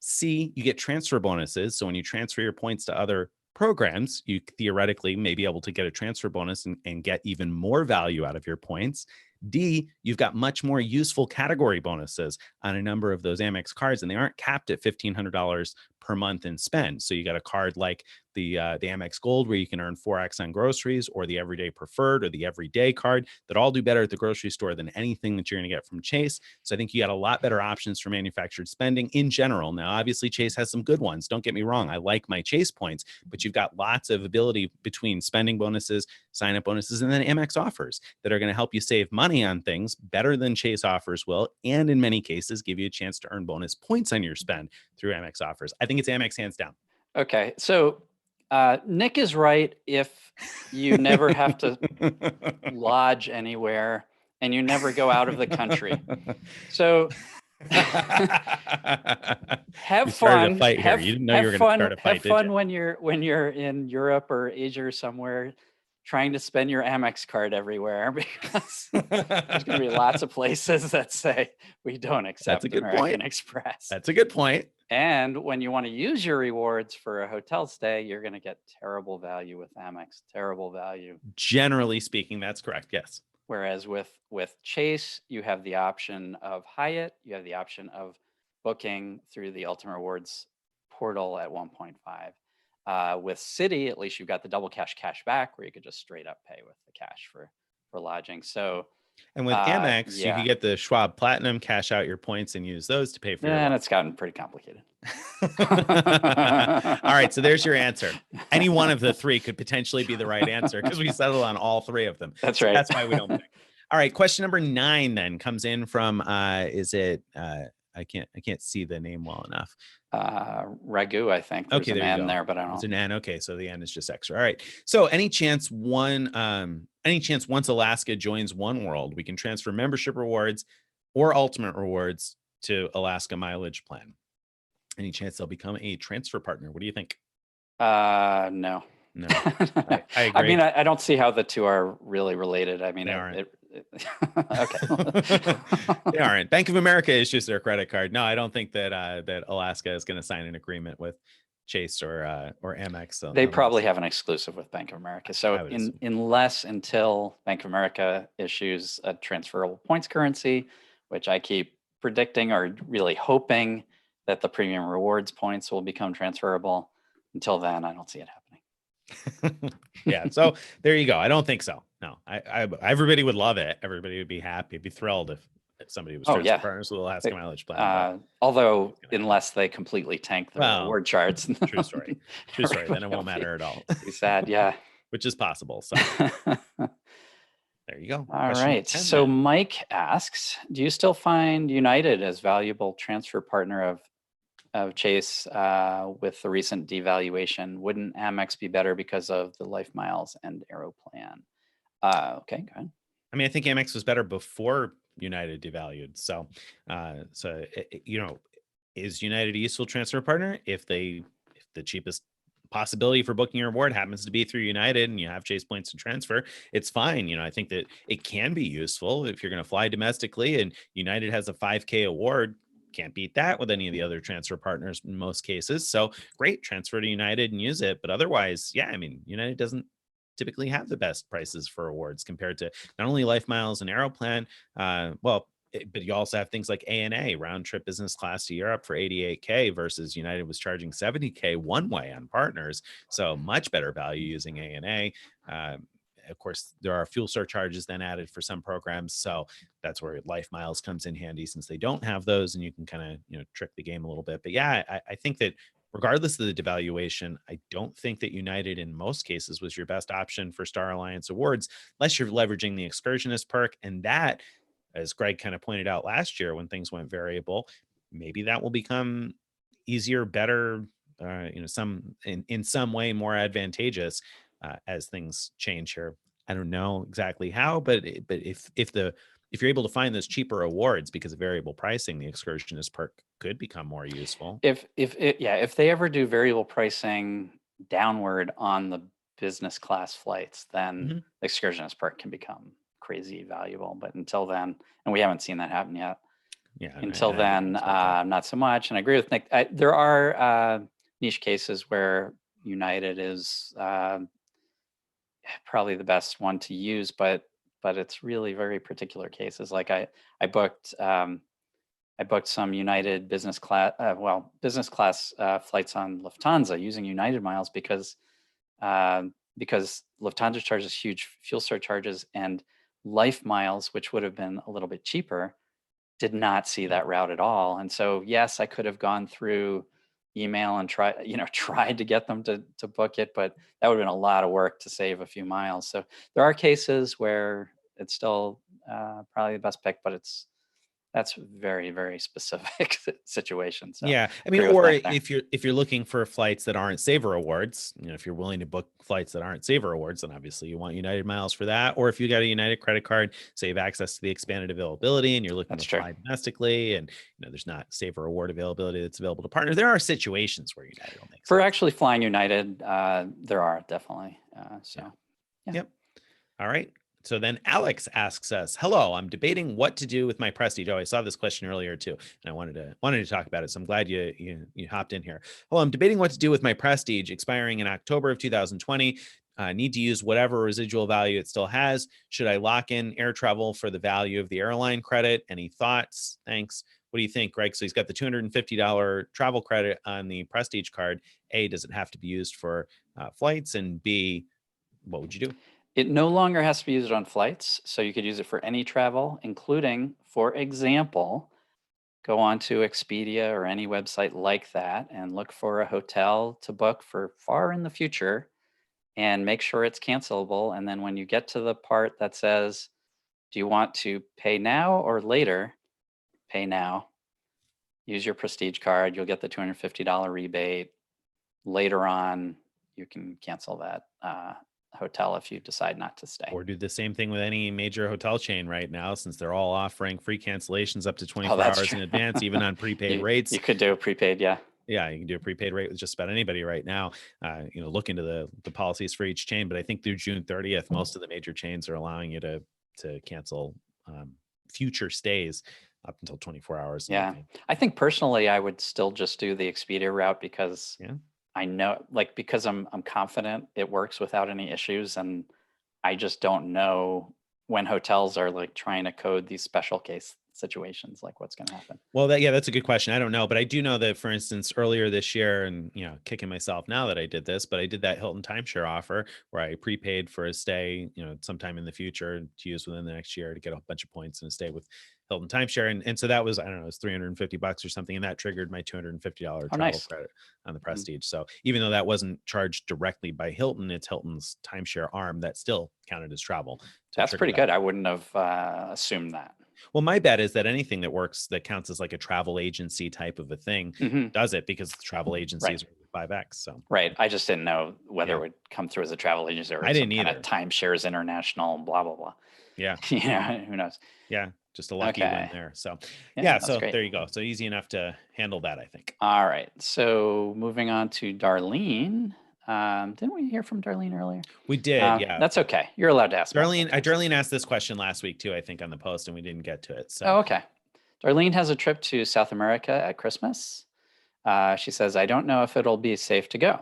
C, you get transfer bonuses. So when you transfer your points to other programs, you theoretically may be able to get a transfer bonus and get even more value out of your points. D, you've got much more useful category bonuses on a number of those Amex cards, and they aren't capped at $1,500 per month in spend. So you got a card like the Amex Gold where you can earn 4x on groceries, or the Everyday Preferred or the Everyday card that all do better at the grocery store than anything that you're going to get from Chase. So I think you got a lot better options for manufactured spending in general. Now, obviously, Chase has some good ones. Don't get me wrong. I like my Chase points, but you've got lots of ability between spending bonuses, sign-up bonuses, and then Amex offers that are going to help you save money on things better than Chase offers will, and in many cases, give you a chance to earn bonus points on your spend through Amex offers. I think it's Amex hands down. Okay, so Nick is right if you never have to lodge anywhere and you never go out of the country. So have fun. You didn't know you were going to start a fight. Have fun when you're in Europe or Asia or somewhere trying to spend your Amex card everywhere, because there's going to be lots of places that say we don't accept American Express. That's a good point. And when you want to use your rewards for a hotel stay, you're going to get terrible value with Amex. Terrible value. Generally speaking, that's correct. Yes. Whereas with Chase, you have the option of Hyatt. You have the option of booking through the Ultimate Rewards portal at 1.5. With Citi, at least you've got the double cash back, where you could just straight up pay with the cash for lodging. So And with Amex, you could yeah, get the Schwab Platinum, cash out your points, and use those to pay for your and lodging. it's gotten pretty complicated. All right, so there's your answer. Any one of the three could potentially be the right answer because we settled on all three of them. That's So right. that's why we don't pick. All right, question number 9 then comes in from is it I can't see the name well enough. Ragu, I think. There's Okay, an there you N go. there, but I don't It's know. an N. Okay, so the N is just extra. All right. So any chance once Alaska joins One World, we can transfer membership rewards or ultimate rewards to Alaska mileage plan? Any chance they'll become a transfer partner? What do you think? No. No, I agree. I mean, I don't see how the two are really related. I mean, They aren't. Okay. They aren't. Bank of America issues their credit card. No, I don't think that that Alaska is going to sign an agreement with Chase or Amex. They probably have an exclusive with Bank of America. So until Bank of America issues a transferable points currency, which I keep predicting or really hoping that the premium rewards points will become transferable. Until then, I don't see it happening. Yeah, so there you go. I don't think so. No, I everybody would love it. Everybody would be happy, be thrilled if somebody was transfer partners with Alaska mileage plan. Although, unless they completely tank the reward charts. True story. True story. Then it won't matter at all. Be sad, yeah. Which is possible. So there you go. All right. So Mike asks, do you still find United as valuable transfer partner of Chase with the recent devaluation? Wouldn't Amex be better because of the life miles and Aero plan? Okay, go ahead. I mean, I think Amex was better before United devalued. So, is United a useful transfer partner if the cheapest possibility for booking your reward happens to be through United and you have Chase points to transfer? It's fine. I think that it can be useful if you're going to fly domestically and United has a 5K award. Can't beat that with any of the other transfer partners in most cases. So great, transfer to United and use it. But otherwise, yeah, I mean, United doesn't typically have the best prices for awards compared to not only life miles and Aeroplan, but you also have things like ANA, round trip business class to Europe for $88K versus United was charging $70K one way on partners. So much better value using ANA. Of course, there are fuel surcharges then added for some programs. So that's where life miles comes in handy since they don't have those and you can kind of, trick the game a little bit. But yeah, I think that regardless of the devaluation, I don't think that United in most cases was your best option for Star Alliance awards, unless you're leveraging the excursionist perk. And that, as Greg kind of pointed out last year when things went variable, maybe that will become easier, better, some in some way more advantageous as things change here. I don't know exactly how, but if you're able to find those cheaper awards because of variable pricing, the excursionist perk could become more useful. If they ever do variable pricing downward on the business class flights, then the excursionist perk can become crazy valuable. But until then, and we haven't seen that happen yet. Yeah. Until then, not so much. And I agree with Nick. There are niche cases where United is probably the best one to use, but it's really very particular cases. Like I booked some United business class flights on Lufthansa using United miles because Lufthansa charges huge fuel surcharges, and life miles, which would have been a little bit cheaper, did not see that route at all. And so, yes, I could have gone through email and tried to get them to book it, but that would have been a lot of work to save a few miles. So there are cases where it's still probably the best pick, but that's very, very specific situation. So yeah, I mean, or if you're looking for flights that aren't Saver Awards, if you're willing to book flights that aren't Saver Awards, then obviously you want United miles for that. Or if you got a United credit card, so you have access to the expanded availability, and you're looking to fly domestically, and there's not Saver Award availability that's available to partners. There are situations where United will make for actually flying United. There are definitely. Yeah. Yep. All right. So then Alex asks us, hello, I'm debating what to do with my Prestige. Oh, I saw this question earlier too, and I wanted to talk about it. So I'm glad you hopped in here. Hello, I'm debating what to do with my Prestige expiring in October of 2020. Need to use whatever residual value it still has. Should I lock in air travel for the value of the airline credit? Any thoughts? Thanks. What do you think, Greg? So he's got the $250 travel credit on the Prestige card. A, does it have to be used for flights? And B, what would you do? It no longer has to be used on flights, so you could use it for any travel, including, for example, go on to Expedia or any website like that and look for a hotel to book for far in the future and make sure it's cancelable. And then when you get to the part that says, do you want to pay now or later? Pay now. Use your Prestige card. You'll get the $250 rebate. Later on, you can cancel that hotel if you decide not to stay. Or do the same thing with any major hotel chain right now, since they're all offering free cancellations up to Oh, 24 that's hours true. in advance, even on prepaid rates. You could do a prepaid, yeah. Yeah, you can do a prepaid rate with just about anybody right now. Look into the policies for each chain, but I think through June 30th, most of the major chains are allowing you to cancel future stays up until 24 hours. Yeah, I think personally, I would still just do the Expedia route because Yeah. I know, like, because I'm confident it works without any issues, and I just don't know when hotels are like trying to code these special case situations, like what's going to happen. Well, that's a good question. I don't know, but I do know that, for instance, earlier this year, and kicking myself now that I did this, but I did that Hilton timeshare offer where I prepaid for a stay, sometime in the future to use within the next year to get a bunch of points and a stay with Hilton timeshare, and so that was, I don't know, it was $350 or something, and that triggered my $250 Oh, travel nice. credit on the Mhm. Prestige. So even though that wasn't charged directly by Hilton, it's Hilton's timeshare arm that still counted as travel. That's pretty good. I wouldn't have assumed that. Well, my bet is that anything that works that counts as like a travel agency type of a thing Mhm. does it, because the travel agencies are 5X. So Right. I just didn't know whether Yeah. it would come through as a travel agency or I some didn't kind either. of timeshares international, blah, blah, blah. Yeah. Who knows? Yeah. Just a lucky win Okay. there. So Yeah, that's so great. there you go. So easy enough to handle that, I think. All right. So moving on to Darlene. Didn't we hear from Darlene earlier? We did, yeah. That's okay. You're allowed to ask multiple times. Darlene asked this question last week too, I think, on the post, and we didn't get to it. So Oh, okay. Darlene has a trip to South America at Christmas. She says, I don't know if it'll be safe to go.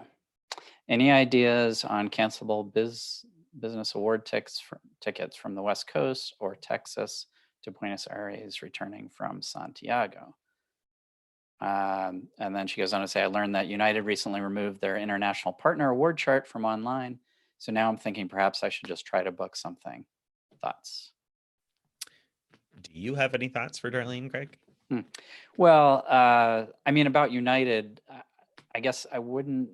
Any ideas on cancelable business award tickets from the West Coast or Texas to Buenos Aires returning from Santiago? And then she goes on to say, I learned that United recently removed their international partner award chart from online. So now I'm thinking perhaps I should just try to book something. Thoughts? do you have any thoughts for Darlene, Greg? Well, I mean, about United, I guess I wouldn't.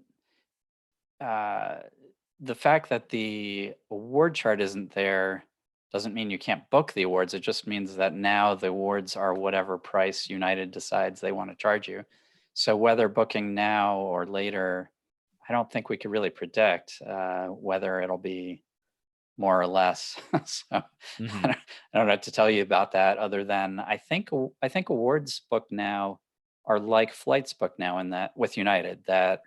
The fact that the award chart isn't there doesn't mean you can't book the awards. It just means that now the awards are whatever price United decides they want to charge you. So whether booking now or later, I don't think we could really predict whether it'll be more or less. So Mhm. I don't know what to tell you about that other than I think awards booked now are like flights booked now in that with United that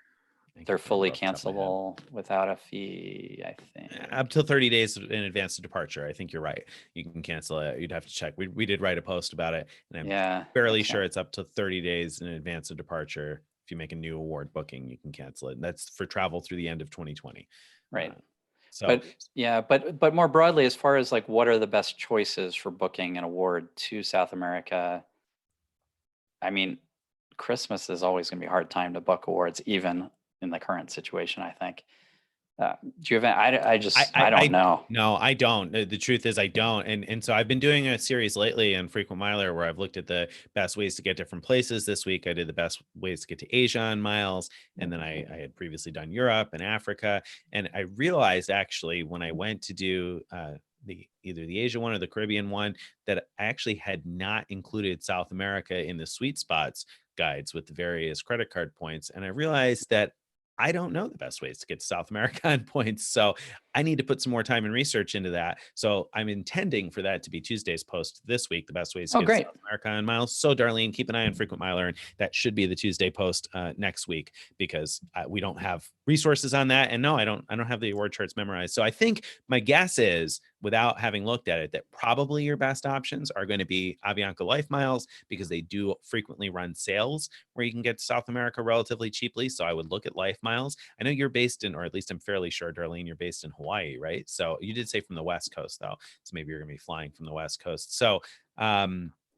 I can't they're fully remember off the top of my head. cancelable without a fee, I think. Up till 30 days in advance of departure. I think you're right. You can cancel it. You'd have to check. We did write a post about it, and I'm Yeah. fairly okay. sure it's up to 30 days in advance of departure. If you make a new award booking, you can cancel it. And that's for travel through the end of 2020. Right. So But yeah, but more broadly, as far as like what are the best choices for booking an award to South America? I mean, Christmas is always going to be a hard time to book awards, even in the current situation, I think. Do you have? I don't know. No, I don't. The truth is I don't. And so I've been doing a series lately on Frequent Miler where I've looked at the best ways to get different places. This week I did the best ways to get to Asia on miles. And then I had previously done Europe and Africa. And I realized actually when I went to do either the Asia one or the Caribbean one, that I actually had not included South America in the sweet spots guides with the various credit card points. And I realized that I don't know the best ways to get to South America on points. So I need to put some more time and research into that. So I'm intending for that to be Tuesday's post this week, the best ways to Oh, get great. to South America on miles. So Darlene, keep an eye on Frequent Miler, and that should be the Tuesday post next week, because we don't have resources on that. And no, I don't have the award charts memorized. So I think my guess is, without having looked at it, that probably your best options are going to be Avianca Life Miles, because they do frequently run sales where you can get to South America relatively cheaply. So I would look at Life Miles. I know you're based in, or at least I'm fairly sure, Darlene, you're based in Hawaii, right? So you did say from the West Coast, though. So maybe you're going to be flying from the West Coast. So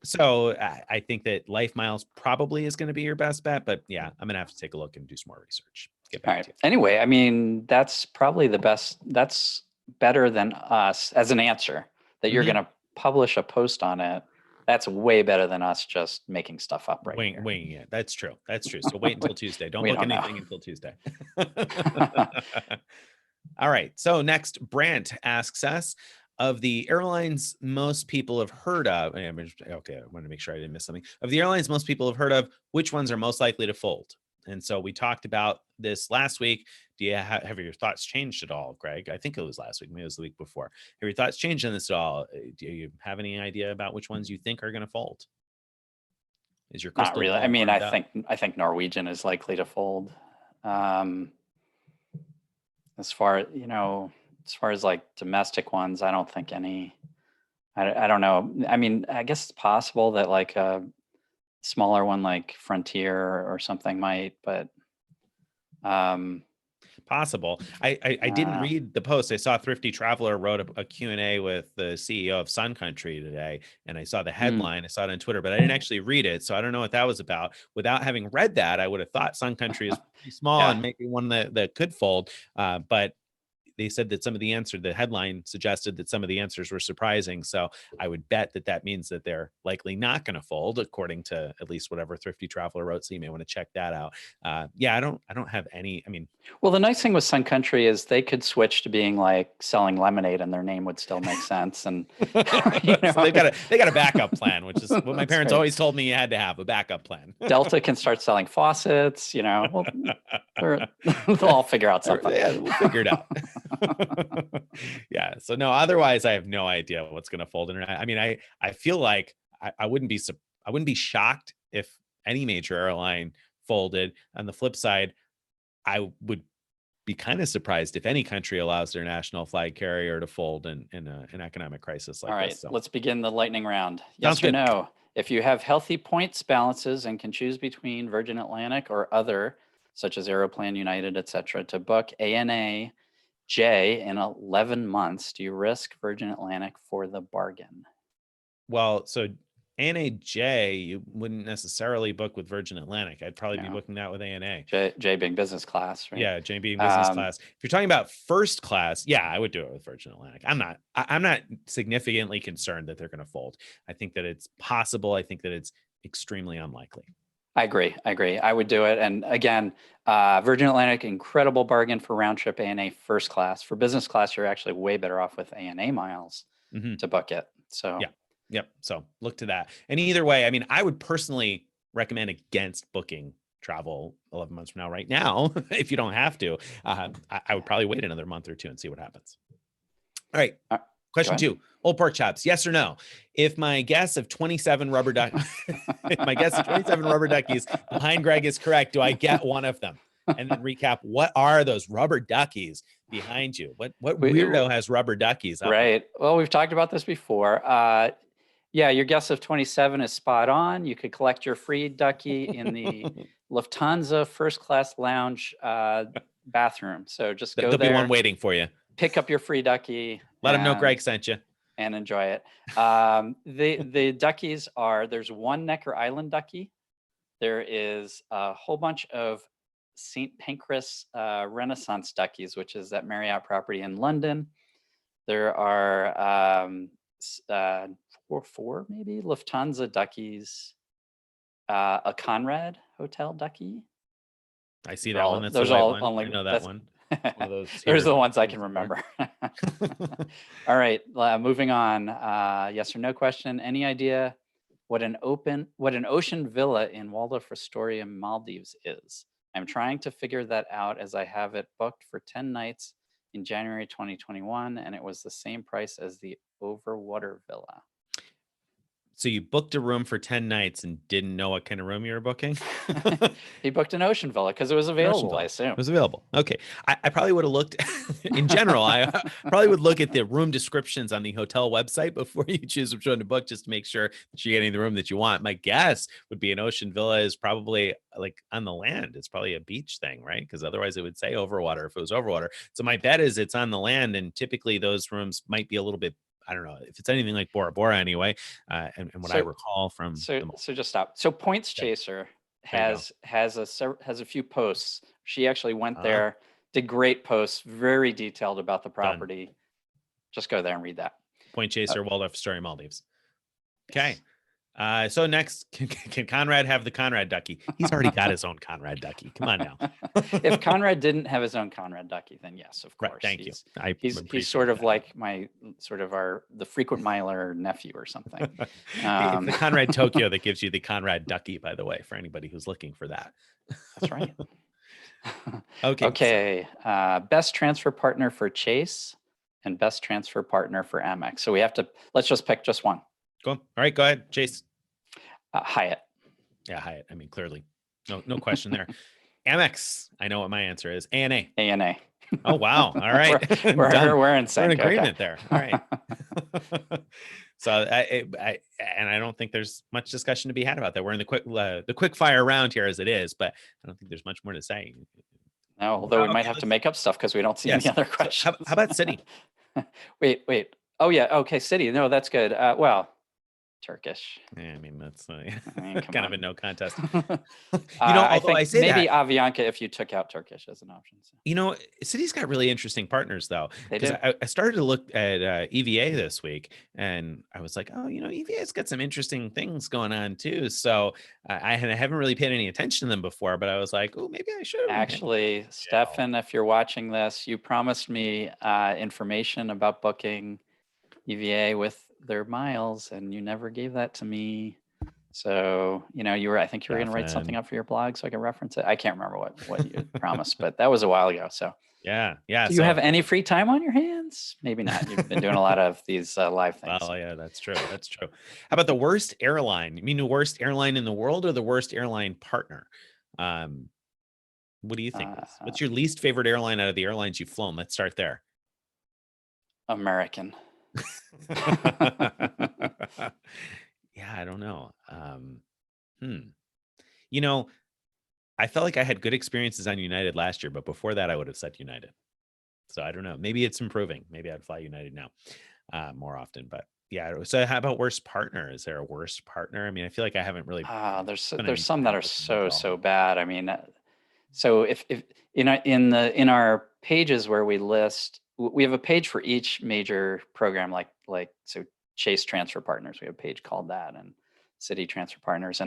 So I think that Life Miles probably is going to be your best bet, but yeah, I'm going to have to take a look and do some more research. Get All back right. to you. Anyway, I mean, that's probably the best. That's better than us as an answer that you're Mhm. going to publish a post on it. That's way better than us just making stuff up right here. Winging it. That's true. That's true. So wait we, until Tuesday. Don't we book don't know. anything until Tuesday. All right. So next, Brant asks us, of the airlines most people have heard of. Okay, I want to make sure I didn't miss something. Of the airlines most people have heard of, which ones are most likely to fold? And so we talked about this last week. Do you have your thoughts changed at all, Greg? I think it was last week. Maybe it was the week before. Have your thoughts changed on this at all? Do you have any idea about which ones you think are going to fold? Is your Not crystal really. I ball mean, warmed up? I think Norwegian is likely to fold. As far as like domestic ones, I don't think any. I don't know. I mean, I guess it's possible that like a smaller one like Frontier or something might, but Possible. I didn't read the post. I saw Thrifty Traveler wrote a Q&A with the CEO of Sun Country today, and I saw the headline. I saw it on Twitter, but I didn't actually read it, so I don't know what that was about. Without having read that, I would have thought Sun Country is pretty small yeah. and maybe one that could fold. But they said that some of the headline suggested that some of the answers were surprising. So I would bet that means that they're likely not going to fold, according to at least whatever Thrifty Traveler wrote. So you may want to check that out. Yeah, I don't have any. I mean, Well, the nice thing with Sun Country is they could switch to being like selling lemonade, and their name would still make sense. And so they got a backup plan, which is what my that's parents right. always told me you had to have a backup plan. Delta can start selling faucets. Well, they'll all figure out something. Yeah, we'll figure it out. Yeah. So no, otherwise I have no idea what's going to fold in. I mean, I feel like I wouldn't be shocked if any major airline folded. On the flip side, I would be kind of surprised if any country allows their national flag carrier to fold in an economic crisis like All right, this. So let's begin the lightning round. sounds Yes or good. no? If you have healthy points balances and can choose between Virgin Atlantic or other, such as Aeroplan, United, etc., to book ANA J in 11 months, do you risk Virgin Atlantic for the bargain? Well, so ANA you wouldn't necessarily book with Virgin Atlantic. I'd probably be No, booking that with ANA. J being business class, right? Yeah, J being business class. If you're talking about first class, yeah, I would do it with Virgin Atlantic. I'm not significantly concerned that they're going to fold. I think that it's possible. I think that it's extremely unlikely. I agree. I would do it. And again, Virgin Atlantic, incredible bargain for round trip ANA first class. For business class, you're actually way better off with ANA miles to book it. So yeah, yep. So look to that. And either way, I mean, I would personally recommend against booking travel 11 months from now. Right now, if you don't have to, I would probably wait another month or two and see what happens. All right. Question 2, Old Pork Chops, yes or no? If my guess of 27 rubber duckies behind Greg is correct, do I get one of them? And then recap, what are those rubber duckies behind you? What weirdo has rubber duckies up? Right. Well, we've talked about this before. Yeah, your guess of 27 is spot on. You could collect your free ducky in the Lufthansa first class lounge bathroom. So just go There'll there. Be one waiting for you. Pick up your free ducky. Let them know Greg sent you. And enjoy it. The duckies there's one Necker Island ducky. There is a whole bunch of St. Pancras Renaissance duckies, which is that Marriott property in London. There are four maybe Lufthansa duckies, a Conrad Hotel ducky. I see that one. That's those the white all one. only, I know that one. One of those Those are the ones I can remember. All right, moving on. Yes or no question. Any idea what an ocean villa in Waldorf Astoria, Maldives is? I'm trying to figure that out as I have it booked for 10 nights in January 2021, and it was the same price as the Overwater Villa. So you booked a room for 10 nights and didn't know what kind of room you were booking? He booked an ocean villa because it was available, I assume. It was available. Okay. I probably would have looked, in general, I probably would look at the room descriptions on the hotel website before you choose which one to book, just to make sure that you're getting the room that you want. My guess would be an ocean villa is probably like on the land. It's probably a beach thing, right? Because otherwise it would say overwater if it was overwater. So my bet is it's on the land, and typically those rooms might be a little bit I don't know if it's anything like Bora Bora anyway. And what I So recall from the so just stop. So Points okay, Chaser there you go. has a few posts. She actually went Uh, there, did great posts, very detailed about the Done. property. Just go there and read that. Point Chaser, Waldorf Astoria, Maldives. Okay. Yes. So next, can Conrad have the Conrad Ducky? He's already got his own Conrad Ducky. Come on now. If Conrad didn't have his own Conrad Ducky, then yes, of Right. course. Thank you. I He's appreciate sort of that. like the frequent miler nephew or something. It's the Conrad Tokyo that gives you the Conrad Ducky, by the way, for anybody who's looking for that. That's right. Okay. Okay. Best transfer partner for Chase and best transfer partner for Amex. So let's just pick just one. Cool. All right, go ahead, Chase. Hyatt. Yeah, Hyatt. I mean, clearly, no question there. Amex. I know what my answer is. ANA. ANA. Oh wow! All right, we're done. in We're sync. in agreement Okay. there. All right. So I don't think there's much discussion to be had about that. We're in the quick fire round here as it is, but I don't think there's much more to say. No, although we might Okay, have to make up stuff because we don't see any other questions. So how about Citi? Wait. Oh yeah. Okay, Citi. No, that's good. Well, Turkish. Yeah, I mean, that's Come kind of on. a no contest. I Although think I say maybe that, Avianca if you took out Turkish as an option. So. Citi's got really interesting partners though, They because do. I started to look at EVA this week, and I was like, oh, EVA's got some interesting things going on too. So I haven't really paid any attention to them before, but I was like, oh, maybe I should have. Actually, Stefan, if you're watching this, you promised me information about booking EVA with their miles, and you never gave that to me. So, I think you were going to write something up for your blog so I could reference it. I can't remember what you promised, but that was a while ago. So, Yeah. do you have any free time on your hands? Maybe not. You've been doing a lot of these live things. Well, yeah, that's true. That's true. How about the worst airline? You mean the worst airline in the world or the worst airline partner? What do you think? What's your least favorite airline out of the airlines you've flown? Let's start there. American. Yeah, I don't know. I felt like I had good experiences on United last year, but before that, I would have said United. So I don't know. Maybe it's improving. Maybe I'd fly United now more often. But yeah. So how about worst partner? Is there a worst partner? I mean, I feel like I haven't really. There's any some that time are with them at all. so bad. I mean, so if in our pages where we list, we have a page for each major program, so Chase Transfer Partners, we have a page called that, and Citi Transfer Partners,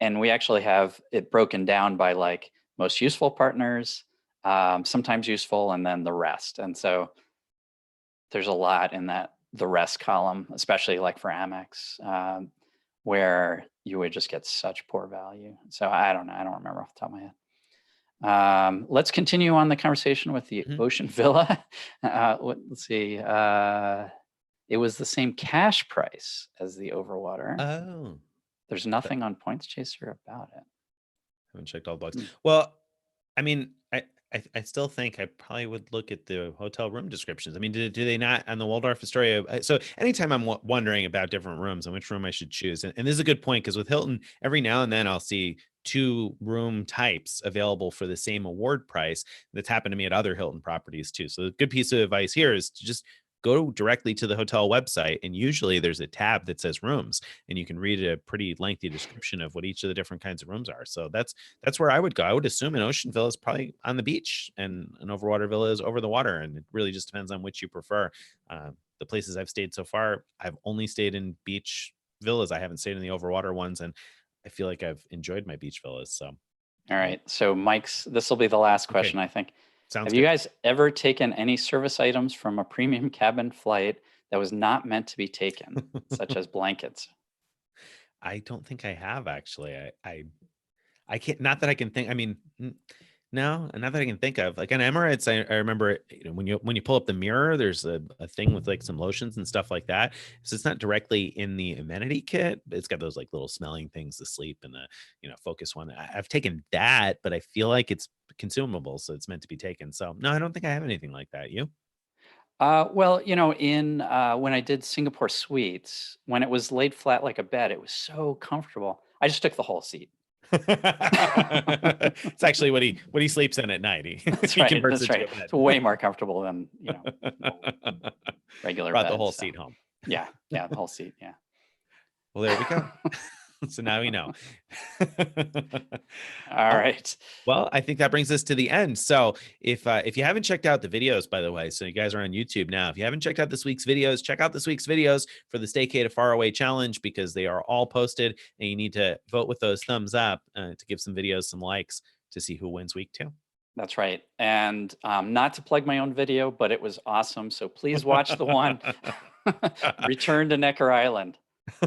and we actually have it broken down by like most useful partners, sometimes useful, and then the rest. And so there's a lot in the rest column, especially like for Amex, where you would just get such poor value. So I don't know. I don't remember off the top of my head. Let's continue on the conversation with the Ocean Villa. Let's see. It was the same cash price as the Overwater. Oh. There's nothing on Points Chaser about it. Haven't checked all the blogs. Well, I mean, I still think I probably would look at the hotel room descriptions. I mean, do they not on the Waldorf Astoria? So anytime I'm wondering about different rooms and which room I should choose, and this is a good point, because with Hilton, every now and then I'll see 2 room types available for the same award price. That's happened to me at other Hilton properties too. So the good piece of advice here is to just go directly to the hotel website, and usually there's a tab that says rooms, and you can read a pretty lengthy description of what each of the different kinds of rooms are. So that's where I would go. I would assume an ocean villa is probably on the beach, and an overwater villa is over the water, and it really just depends on which you prefer. The places I've stayed so far, I've only stayed in beach villas. I haven't stayed in the overwater ones, and I feel like I've enjoyed my beach villas. So, all right. So this will be the last question, I think. Have you guys ever taken any service items from a premium cabin flight that was not meant to be taken, such as blankets? I don't think I have, actually. I can't, not that I can think. I mean, no, not that I can think of. Like on Emirates, I remember when you pull up the mirror, there's a thing with like some lotions and stuff like that. So it's not directly in the amenity kit, but it's got those like little smelling things to sleep, and the Focus one. I've taken that, but I feel like it's consumable, so it's meant to be taken. So no, I don't think I have anything like that. You? Well, in when I did Singapore Suites, when it was laid flat like a bed, it was so comfortable. I just took the whole seat. It's actually what he sleeps in at night. That's He right. converts That's it to right. a bed. It's way more comfortable than regular Brought the bed, whole so. seat home. Yeah, the whole seat. Yeah. Well, there we go. So now we know. All Oh, right. well, I think that brings us to the end. So if you haven't checked out the videos, by the way, so you guys are on YouTube now, if you haven't checked out this week's videos, check out this week's videos for the Stay K to Far Away challenge, because they are all posted, and you need to vote with those thumbs up to give some videos some likes to see who wins week 2. That's right. And not to plug my own video, but it was awesome. So please watch the one Return to Necker Island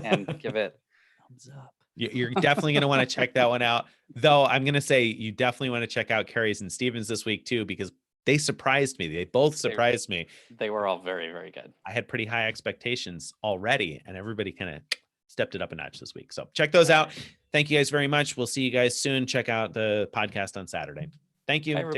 and give it thumbs up. You're definitely going to want to check that one out. Though I'm going to say you definitely want to check out Carrie's and Stevens this week too, because they surprised me. They both surprised me. They were all very, very good. I had pretty high expectations already, and everybody kind of stepped it up a notch this week. So check those out. Thank you guys very much. We'll see you guys soon. Check out the podcast on Saturday. Thank you. Bye,